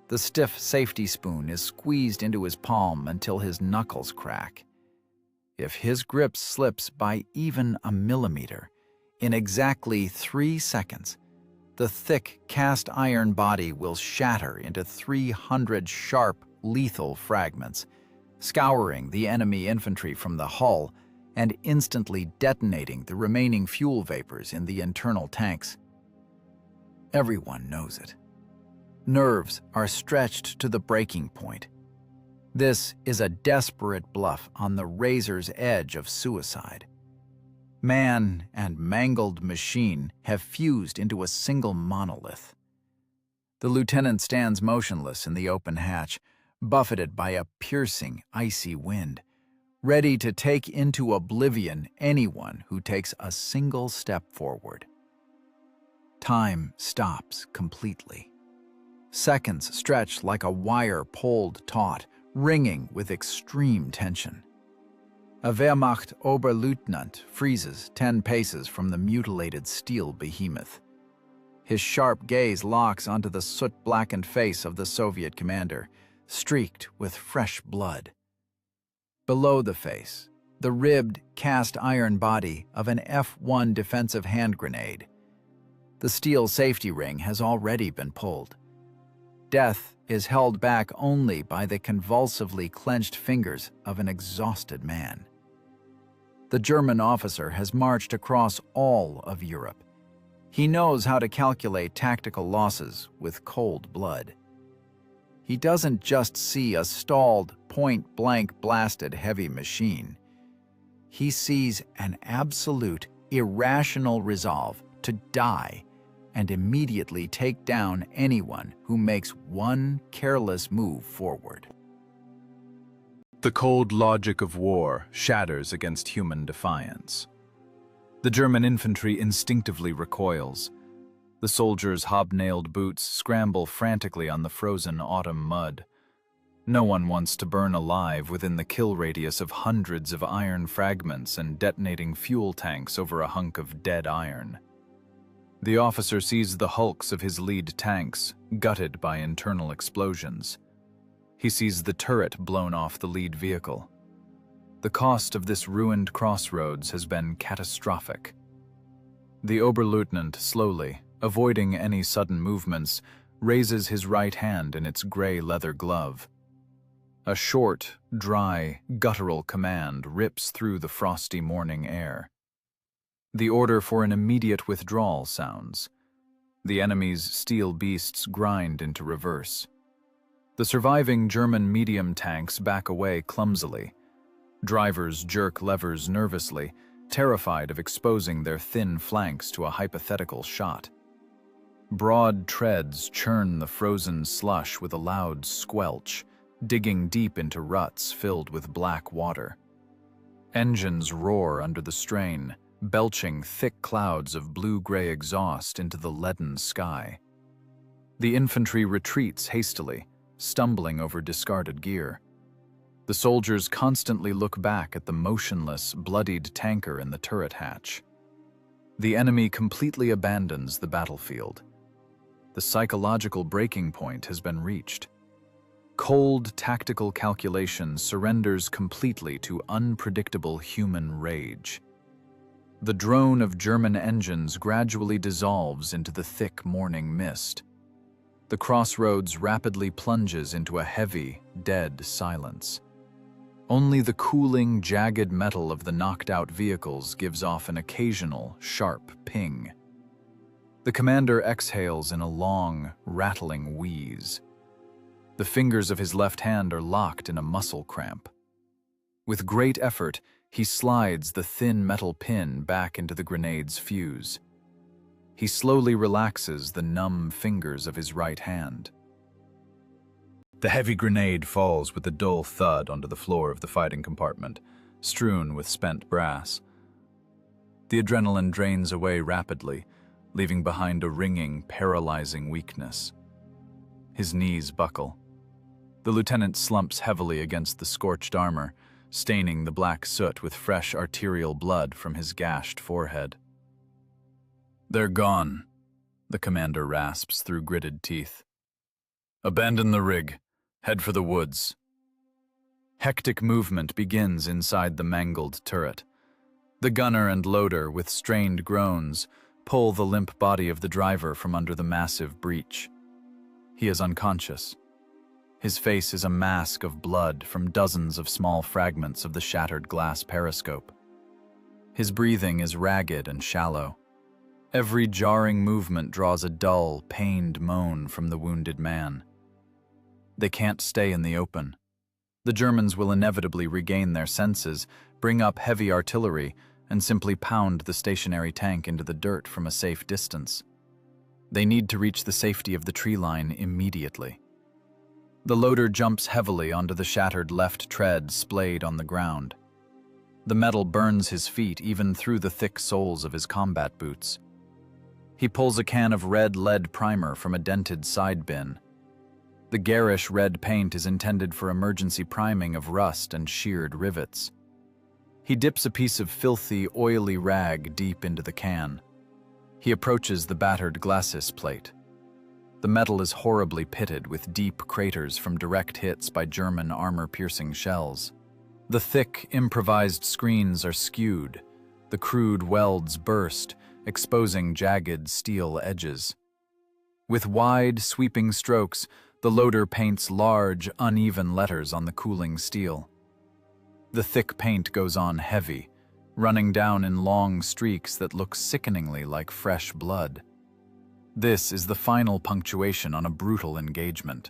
The stiff safety spoon is squeezed into his palm until his knuckles crack. If his grip slips by even a millimeter, in exactly 3 seconds, the thick cast iron body will shatter into 300 sharp, lethal fragments, scouring the enemy infantry from the hull and instantly detonating the remaining fuel vapors in the internal tanks. Everyone knows it. Nerves are stretched to the breaking point. This is a desperate bluff on the razor's edge of suicide. Man and mangled machine have fused into a single monolith. The lieutenant stands motionless in the open hatch, buffeted by a piercing, icy wind, ready to take into oblivion anyone who takes a single step forward. Time stops completely. Seconds stretch like a wire pulled taut, ringing with extreme tension. A Wehrmacht Oberleutnant freezes 10 paces from the mutilated steel behemoth. His sharp gaze locks onto the soot-blackened face of the Soviet commander, streaked with fresh blood. Below the face, the ribbed, cast-iron body of an F-1 defensive hand grenade. The steel safety ring has already been pulled. Death is held back only by the convulsively clenched fingers of an exhausted man. The German officer has marched across all of Europe. He knows how to calculate tactical losses with cold blood. He doesn't just see a stalled, point-blank blasted heavy machine. He sees an absolute, irrational resolve to die and immediately take down anyone who makes one careless move forward. The cold logic of war shatters against human defiance. The German infantry instinctively recoils. The soldiers' hobnailed boots scramble frantically on the frozen autumn mud. No one wants to burn alive within the kill radius of hundreds of iron fragments and detonating fuel tanks over a hunk of dead iron. The officer sees the hulks of his lead tanks, gutted by internal explosions. He sees the turret blown off the lead vehicle. The cost of this ruined crossroads has been catastrophic. The Oberleutnant slowly, avoiding any sudden movements, raises his right hand in its gray leather glove. A short, dry, guttural command rips through the frosty morning air. The order for an immediate withdrawal sounds. The enemy's steel beasts grind into reverse. The surviving German medium tanks back away clumsily. Drivers jerk levers nervously, terrified of exposing their thin flanks to a hypothetical shot. Broad treads churn the frozen slush with a loud squelch, digging deep into ruts filled with black water. Engines roar under the strain, belching thick clouds of blue-gray exhaust into the leaden sky. The infantry retreats hastily, stumbling over discarded gear. The soldiers constantly look back at the motionless, bloodied tanker in the turret hatch. The enemy completely abandons the battlefield. The psychological breaking point has been reached. Cold, tactical calculation surrenders completely to unpredictable human rage. The drone of German engines gradually dissolves into the thick morning mist. The crossroads rapidly plunges into a heavy, dead silence. Only the cooling, jagged metal of the knocked-out vehicles gives off an occasional, sharp ping. The commander exhales in a long, rattling wheeze. The fingers of his left hand are locked in a muscle cramp. With great effort, he slides the thin metal pin back into the grenade's fuse. He slowly relaxes the numb fingers of his right hand. The heavy grenade falls with a dull thud onto the floor of the fighting compartment, strewn with spent brass. The adrenaline drains away rapidly, leaving behind a ringing, paralyzing weakness. His knees buckle. The lieutenant slumps heavily against the scorched armor, staining the black soot with fresh arterial blood from his gashed forehead. "They're gone," the commander rasps through gritted teeth. "Abandon the rig. Head for the woods." Hectic movement begins inside the mangled turret. The gunner and loader, with strained groans, pull the limp body of the driver from under the massive breach. He is unconscious. His face is a mask of blood from dozens of small fragments of the shattered glass periscope. His breathing is ragged and shallow. Every jarring movement draws a dull, pained moan from the wounded man. They can't stay in the open. The Germans will inevitably regain their senses, bring up heavy artillery, and simply pound the stationary tank into the dirt from a safe distance. They need to reach the safety of the tree line immediately. The loader jumps heavily onto the shattered left tread splayed on the ground. The metal burns his feet even through the thick soles of his combat boots. He pulls a can of red lead primer from a dented side bin. The garish red paint is intended for emergency priming of rust and sheared rivets. He dips a piece of filthy, oily rag deep into the can. He approaches the battered glacis plate. The metal is horribly pitted with deep craters from direct hits by German armor-piercing shells. The thick, improvised screens are skewed. The crude welds burst, exposing jagged steel edges. With wide, sweeping strokes, the loader paints large, uneven letters on the cooling steel. The thick paint goes on heavy, running down in long streaks that look sickeningly like fresh blood. This is the final punctuation on a brutal engagement.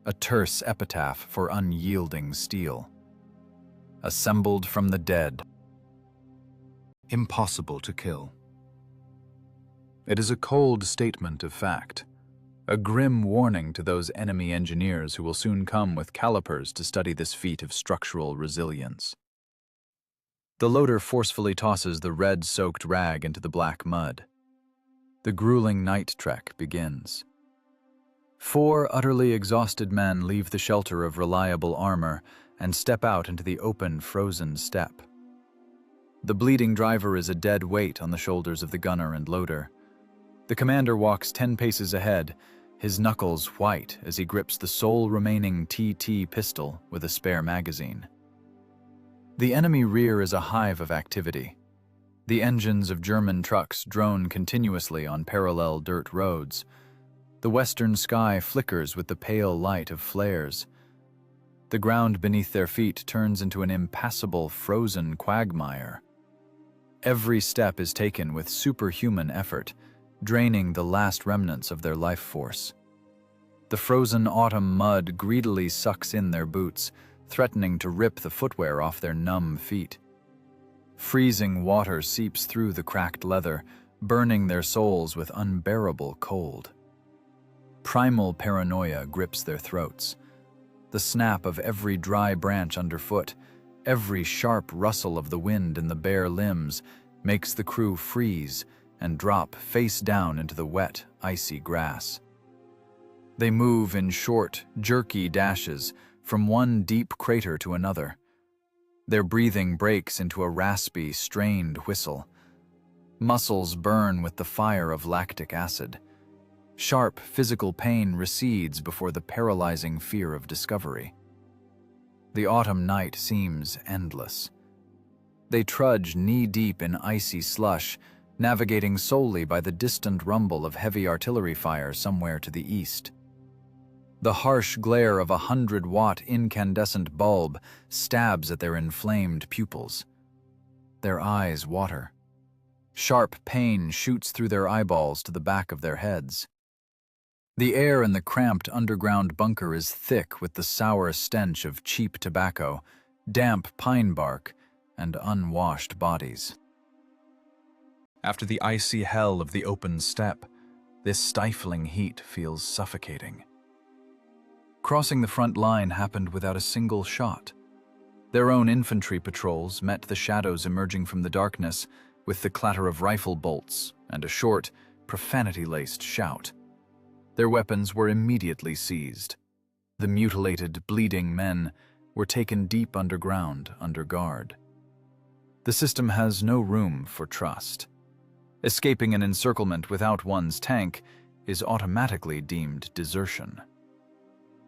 A terse epitaph for unyielding steel. Assembled from the dead. Impossible to kill. It is a cold statement of fact, a grim warning to those enemy engineers who will soon come with calipers to study this feat of structural resilience. The loader forcefully tosses the red-soaked rag into the black mud. The grueling night trek begins. 4 utterly exhausted men leave the shelter of reliable armor and step out into the open, frozen steppe. The bleeding driver is a dead weight on the shoulders of the gunner and loader. The commander walks 10 paces ahead, his knuckles white as he grips the sole remaining TT pistol with a spare magazine. The enemy rear is a hive of activity. The engines of German trucks drone continuously on parallel dirt roads. The western sky flickers with the pale light of flares. The ground beneath their feet turns into an impassable, frozen quagmire. Every step is taken with superhuman effort, draining the last remnants of their life force. The frozen autumn mud greedily sucks in their boots, threatening to rip the footwear off their numb feet. Freezing water seeps through the cracked leather, burning their souls with unbearable cold. Primal paranoia grips their throats. The snap of every dry branch underfoot, every sharp rustle of the wind in the bare limbs makes the crew freeze and drop face down into the wet, icy grass. They move in short, jerky dashes from one deep crater to another. Their breathing breaks into a raspy, strained whistle. Muscles burn with the fire of lactic acid. Sharp physical pain recedes before the paralyzing fear of discovery. The autumn night seems endless. They trudge knee-deep in icy slush, navigating solely by the distant rumble of heavy artillery fire somewhere to the east. The harsh glare of a 100-watt incandescent bulb stabs at their inflamed pupils. Their eyes water. Sharp pain shoots through their eyeballs to the back of their heads. The air in the cramped underground bunker is thick with the sour stench of cheap tobacco, damp pine bark, and unwashed bodies. After the icy hell of the open steppe, this stifling heat feels suffocating. Crossing the front line happened without a single shot. Their own infantry patrols met the shadows emerging from the darkness with the clatter of rifle bolts and a short, profanity-laced shout. Their weapons were immediately seized. The mutilated, bleeding men were taken deep underground under guard. The system has no room for trust. Escaping an encirclement without one's tank is automatically deemed desertion.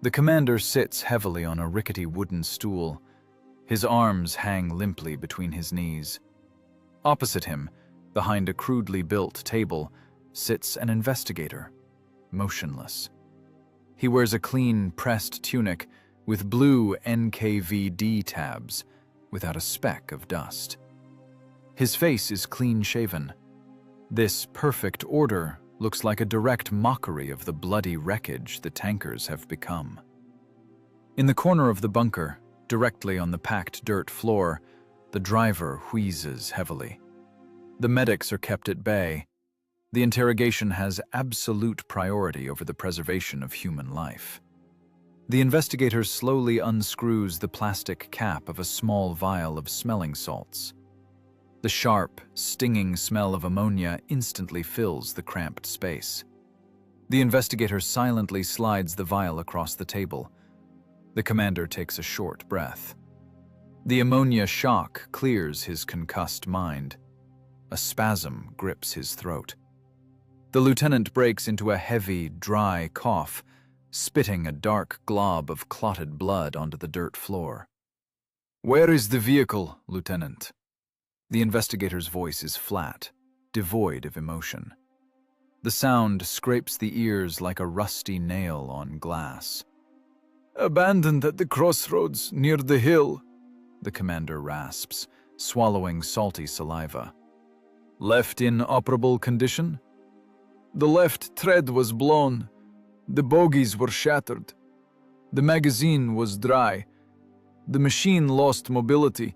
The commander sits heavily on a rickety wooden stool. His arms hang limply between his knees. Opposite him, behind a crudely built table, sits an investigator, motionless. He wears a clean, pressed tunic with blue NKVD tabs, without a speck of dust. His face is clean-shaven. This perfect order looks like a direct mockery of the bloody wreckage the tankers have become. In the corner of the bunker, directly on the packed dirt floor, the driver wheezes heavily. The medics are kept at bay. The interrogation has absolute priority over the preservation of human life. The investigator slowly unscrews the plastic cap of a small vial of smelling salts. The sharp, stinging smell of ammonia instantly fills the cramped space. The investigator silently slides the vial across the table. The commander takes a short breath. The ammonia shock clears his concussed mind. A spasm grips his throat. The lieutenant breaks into a heavy, dry cough, spitting a dark glob of clotted blood onto the dirt floor. "Where is the vehicle, Lieutenant?" The investigator's voice is flat, devoid of emotion. The sound scrapes the ears like a rusty nail on glass. "Abandoned at the crossroads near the hill," the commander rasps, swallowing salty saliva. "Left in operable condition?" "The left tread was blown. The bogies were shattered. The magazine was dry. The machine lost mobility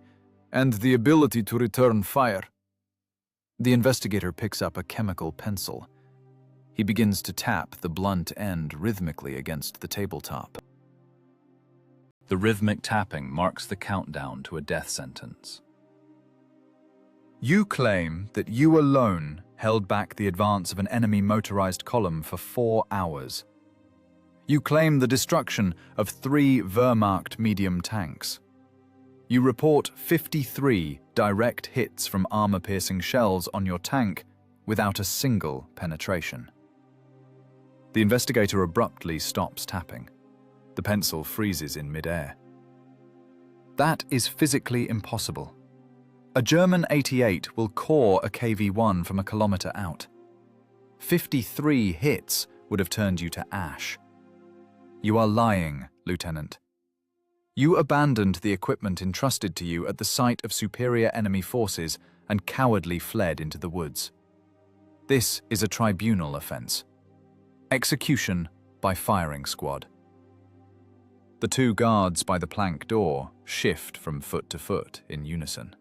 and the ability to return fire." The investigator picks up a chemical pencil. He begins to tap the blunt end rhythmically against the tabletop. The rhythmic tapping marks the countdown to a death sentence. You claim that you alone held back the advance of an enemy motorized column for 4 hours. You claim the destruction of 3 Wehrmacht medium tanks. You report 53 direct hits from armor-piercing shells on your tank without a single penetration. The investigator abruptly stops tapping. The pencil freezes in midair. That is physically impossible. A German 88 will core a KV-1 from a kilometer out. 53 hits would have turned you to ash. You are lying, Lieutenant. You abandoned the equipment entrusted to you at the sight of superior enemy forces and cowardly fled into the woods. This is a tribunal offense. Execution by firing squad. The 2 guards by the plank door shift from foot to foot in unison.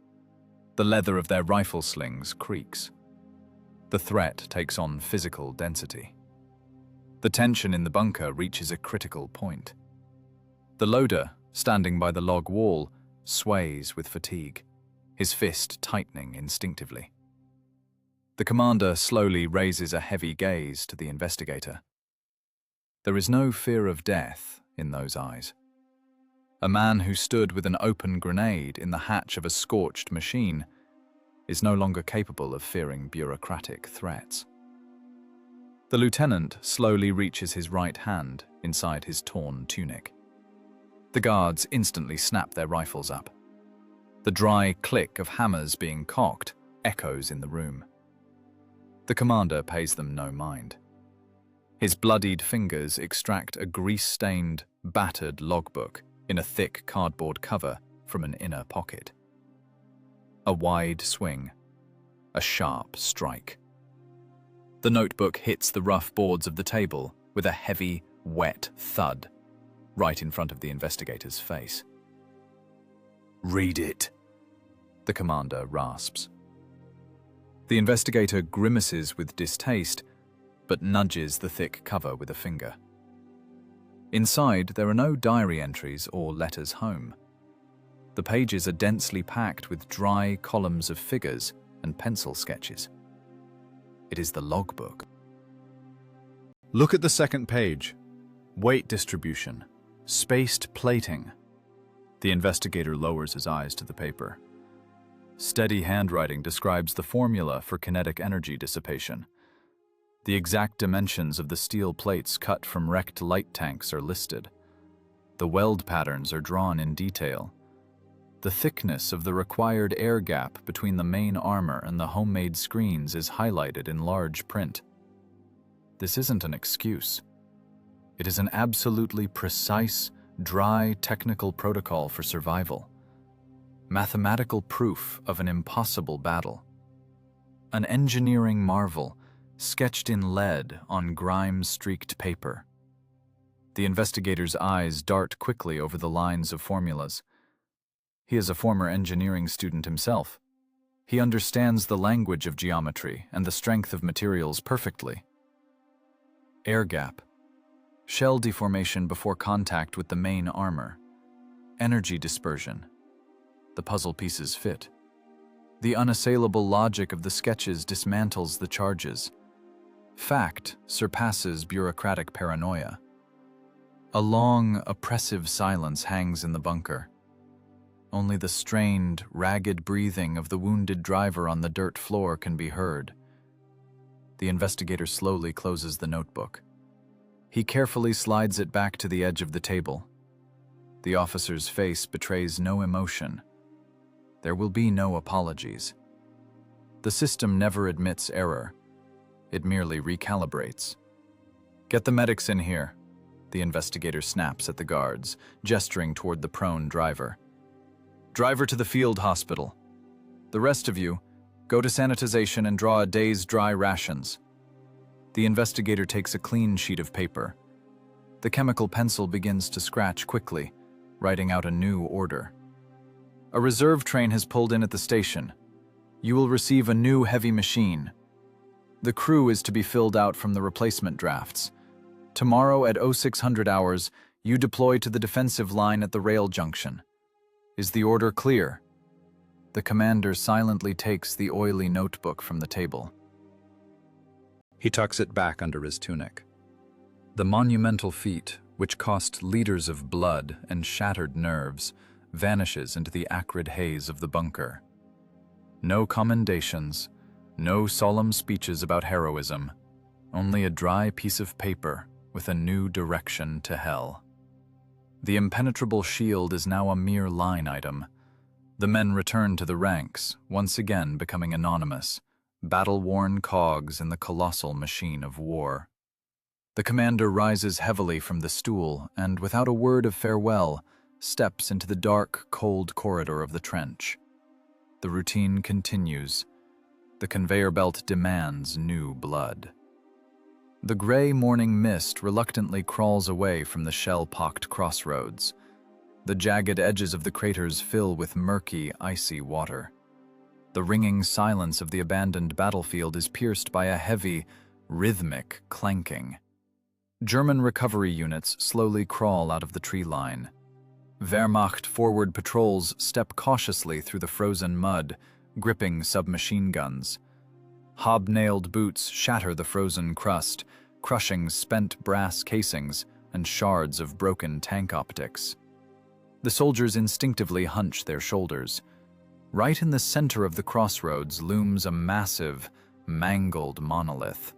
The leather of their rifle slings creaks. The threat takes on physical density. The tension in the bunker reaches a critical point. The loader, standing by the log wall, sways with fatigue, his fist tightening instinctively. The commander slowly raises a heavy gaze to the investigator. There is no fear of death in those eyes. A man who stood with an open grenade in the hatch of a scorched machine is no longer capable of fearing bureaucratic threats. The lieutenant slowly reaches his right hand inside his torn tunic. The guards instantly snap their rifles up. The dry click of hammers being cocked echoes in the room. The commander pays them no mind. His bloodied fingers extract a grease-stained, battered logbook in a thick cardboard cover from an inner pocket. A wide swing. A sharp strike. The notebook hits the rough boards of the table with a heavy, wet thud right in front of the investigator's face. "Read it," the commander rasps. The investigator grimaces with distaste, but nudges the thick cover with a finger. Inside, there are no diary entries or letters home. The pages are densely packed with dry columns of figures and pencil sketches. It is the logbook. Look at the second page. Weight distribution. Spaced plating. The investigator lowers his eyes to the paper. Steady handwriting describes the formula for kinetic energy dissipation. The exact dimensions of the steel plates cut from wrecked light tanks are listed. The weld patterns are drawn in detail. The thickness of the required air gap between the main armor and the homemade screens is highlighted in large print. This isn't an excuse. It is an absolutely precise, dry technical protocol for survival. Mathematical proof of an impossible battle. An engineering marvel sketched in lead on grime-streaked paper. The investigator's eyes dart quickly over the lines of formulas. He is a former engineering student himself. He understands the language of geometry and the strength of materials perfectly. Air gap. Shell deformation before contact with the main armor. Energy dispersion. The puzzle pieces fit. The unassailable logic of the sketches dismantles the charges. Fact surpasses bureaucratic paranoia. A long, oppressive silence hangs in the bunker. Only the strained, ragged breathing of the wounded driver on the dirt floor can be heard. The investigator slowly closes the notebook. He carefully slides it back to the edge of the table. The officer's face betrays no emotion. There will be no apologies. The system never admits error. It merely recalibrates. "Get the medics in here," the investigator snaps at the guards, gesturing toward the prone driver. "Driver to the field hospital. The rest of you, go to sanitization and draw a day's dry rations." The investigator takes a clean sheet of paper. The chemical pencil begins to scratch quickly, writing out a new order. "A reserve train has pulled in at the station. You will receive a new heavy machine. The crew is to be filled out from the replacement drafts. Tomorrow at 0600 hours, you deploy to the defensive line at the rail junction. Is the order clear?" The commander silently takes the oily notebook from the table. He tucks it back under his tunic. The monumental feat, which cost liters of blood and shattered nerves, vanishes into the acrid haze of the bunker. No commendations, no solemn speeches about heroism, only a dry piece of paper with a new direction to hell. The impenetrable shield is now a mere line item. The men return to the ranks, once again becoming anonymous, battle-worn cogs in the colossal machine of war. The commander rises heavily from the stool and, without a word of farewell, steps into the dark, cold corridor of the trench. The routine continues. The conveyor belt demands new blood. The gray morning mist reluctantly crawls away from the shell-pocked crossroads. The jagged edges of the craters fill with murky, icy water. The ringing silence of the abandoned battlefield is pierced by a heavy, rhythmic clanking. German recovery units slowly crawl out of the tree line. Wehrmacht forward patrols step cautiously through the frozen mud, gripping submachine guns. Hobnailed boots shatter the frozen crust, crushing spent brass casings and shards of broken tank optics. The soldiers instinctively hunch their shoulders. Right in the center of the crossroads looms a massive, mangled monolith.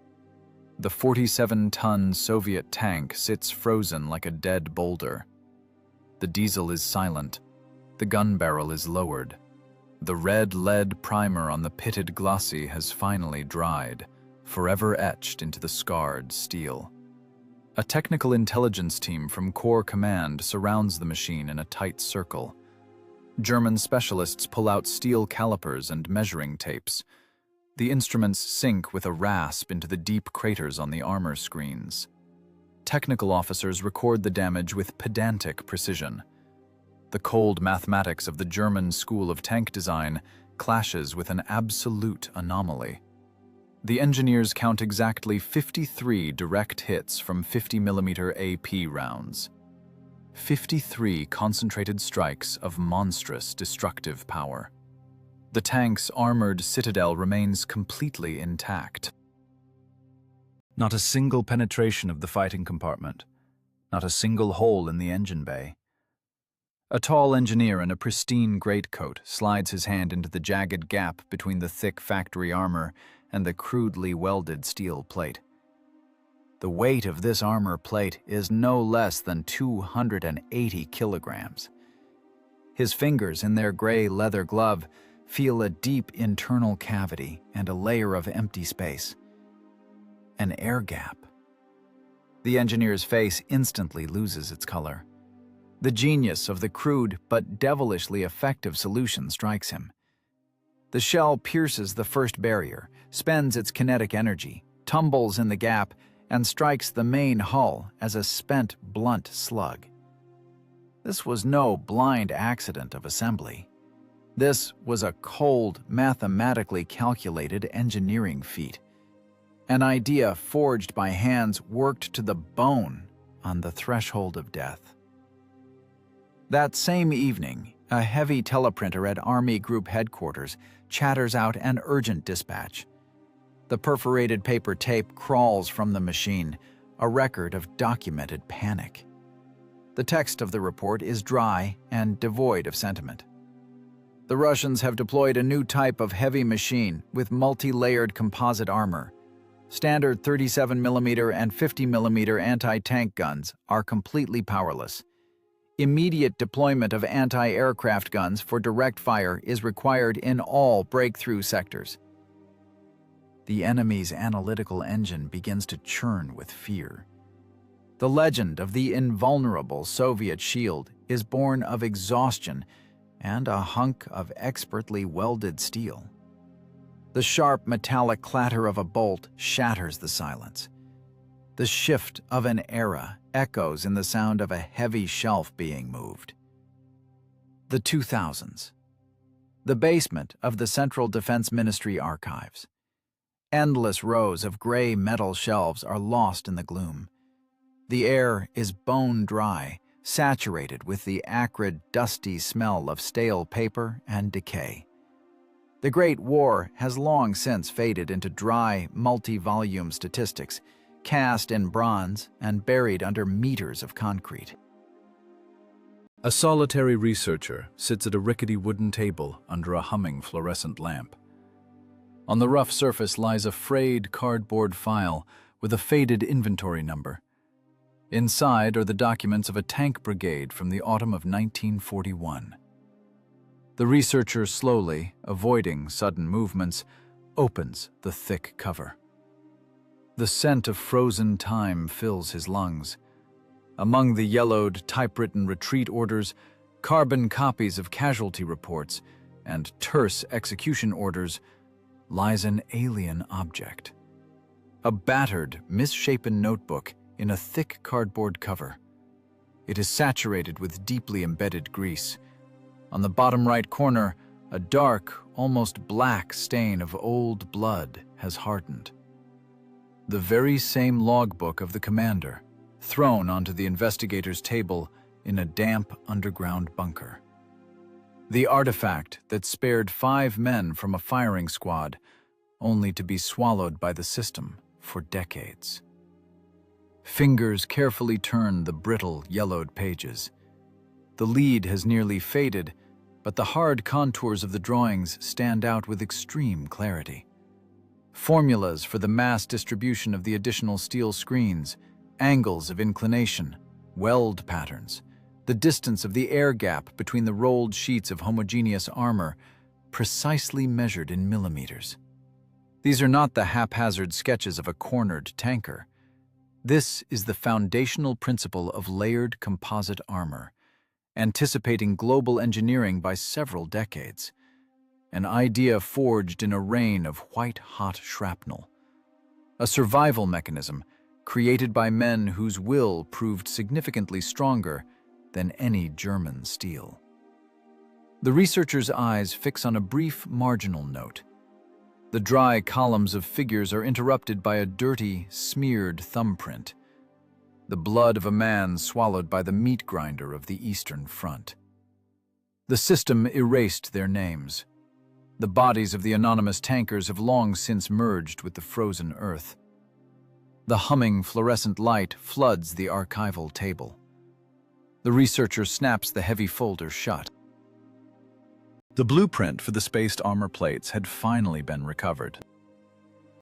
The 47-ton Soviet tank sits frozen like a dead boulder. The diesel is silent. The gun barrel is lowered. The red lead primer on the pitted glacis has finally dried, forever etched into the scarred steel. A technical intelligence team from Corps Command surrounds the machine in a tight circle. German specialists pull out steel calipers and measuring tapes. The instruments sink with a rasp into the deep craters on the armor screens. Technical officers record the damage with pedantic precision. The cold mathematics of the German school of tank design clashes with an absolute anomaly. The engineers count exactly 53 direct hits from 50mm AP rounds. 53 concentrated strikes of monstrous destructive power. The tank's armored citadel remains completely intact. Not a single penetration of the fighting compartment. Not a single hole in the engine bay. A tall engineer in a pristine greatcoat slides his hand into the jagged gap between the thick factory armor and the crudely welded steel plate. The weight of this armor plate is no less than 280 kilograms. His fingers in their gray leather glove feel a deep internal cavity and a layer of empty space. An air gap. The engineer's face instantly loses its color. The genius of the crude but devilishly effective solution strikes him. The shell pierces the first barrier, spends its kinetic energy, tumbles in the gap, and strikes the main hull as a spent, blunt slug. This was no blind accident of assembly. This was a cold, mathematically calculated engineering feat. An idea forged by hands worked to the bone on the threshold of death. That same evening, a heavy teleprinter at Army Group Headquarters chatters out an urgent dispatch. The perforated paper tape crawls from the machine, a record of documented panic. The text of the report is dry and devoid of sentiment. The Russians have deployed a new type of heavy machine with multi-layered composite armor. Standard 37mm and 50mm anti-tank guns are completely powerless. Immediate deployment of anti-aircraft guns for direct fire is required in all breakthrough sectors. The enemy's analytical engine begins to churn with fear. The legend of the invulnerable Soviet shield is born of exhaustion and a hunk of expertly welded steel. The sharp metallic clatter of a bolt shatters the silence. The shift of an era echoes in the sound of a heavy shelf being moved. The 2000s. The basement of the Central Defense Ministry archives. Endless rows of gray metal shelves are lost in the gloom. The air is bone dry, saturated with the acrid, dusty smell of stale paper and decay. The Great War has long since faded into dry, multi-volume statistics, cast in bronze and buried under meters of concrete. A solitary researcher sits at a rickety wooden table under a humming fluorescent lamp. On the rough surface lies a frayed cardboard file with a faded inventory number. Inside are the documents of a tank brigade from the autumn of 1941. The researcher slowly, avoiding sudden movements, opens the thick cover. The scent of frozen time fills his lungs. Among the yellowed, typewritten retreat orders, carbon copies of casualty reports, and terse execution orders, lies an alien object. A battered, misshapen notebook in a thick cardboard cover. It is saturated with deeply embedded grease. On the bottom right corner, a dark, almost black stain of old blood has hardened. The very same logbook of the commander, thrown onto the investigator's table in a damp underground bunker. The artifact that spared 5 men from a firing squad, only to be swallowed by the system for decades. Fingers carefully turn the brittle, yellowed pages. The lead has nearly faded, but the hard contours of the drawings stand out with extreme clarity. Formulas for the mass distribution of the additional steel screens, angles of inclination, weld patterns, the distance of the air gap between the rolled sheets of homogeneous armor, precisely measured in millimeters. These are not the haphazard sketches of a cornered tanker. This is the foundational principle of layered composite armor, anticipating global engineering by several decades. An idea forged in a rain of white-hot shrapnel. A survival mechanism created by men whose will proved significantly stronger than any German steel. The researcher's eyes fix on a brief marginal note. The dry columns of figures are interrupted by a dirty, smeared thumbprint. The blood of a man swallowed by the meat grinder of the Eastern Front. The system erased their names. The bodies of the anonymous tankers have long since merged with the frozen earth. The humming fluorescent light floods the archival table. The researcher snaps the heavy folder shut. The blueprint for the spaced armor plates had finally been recovered.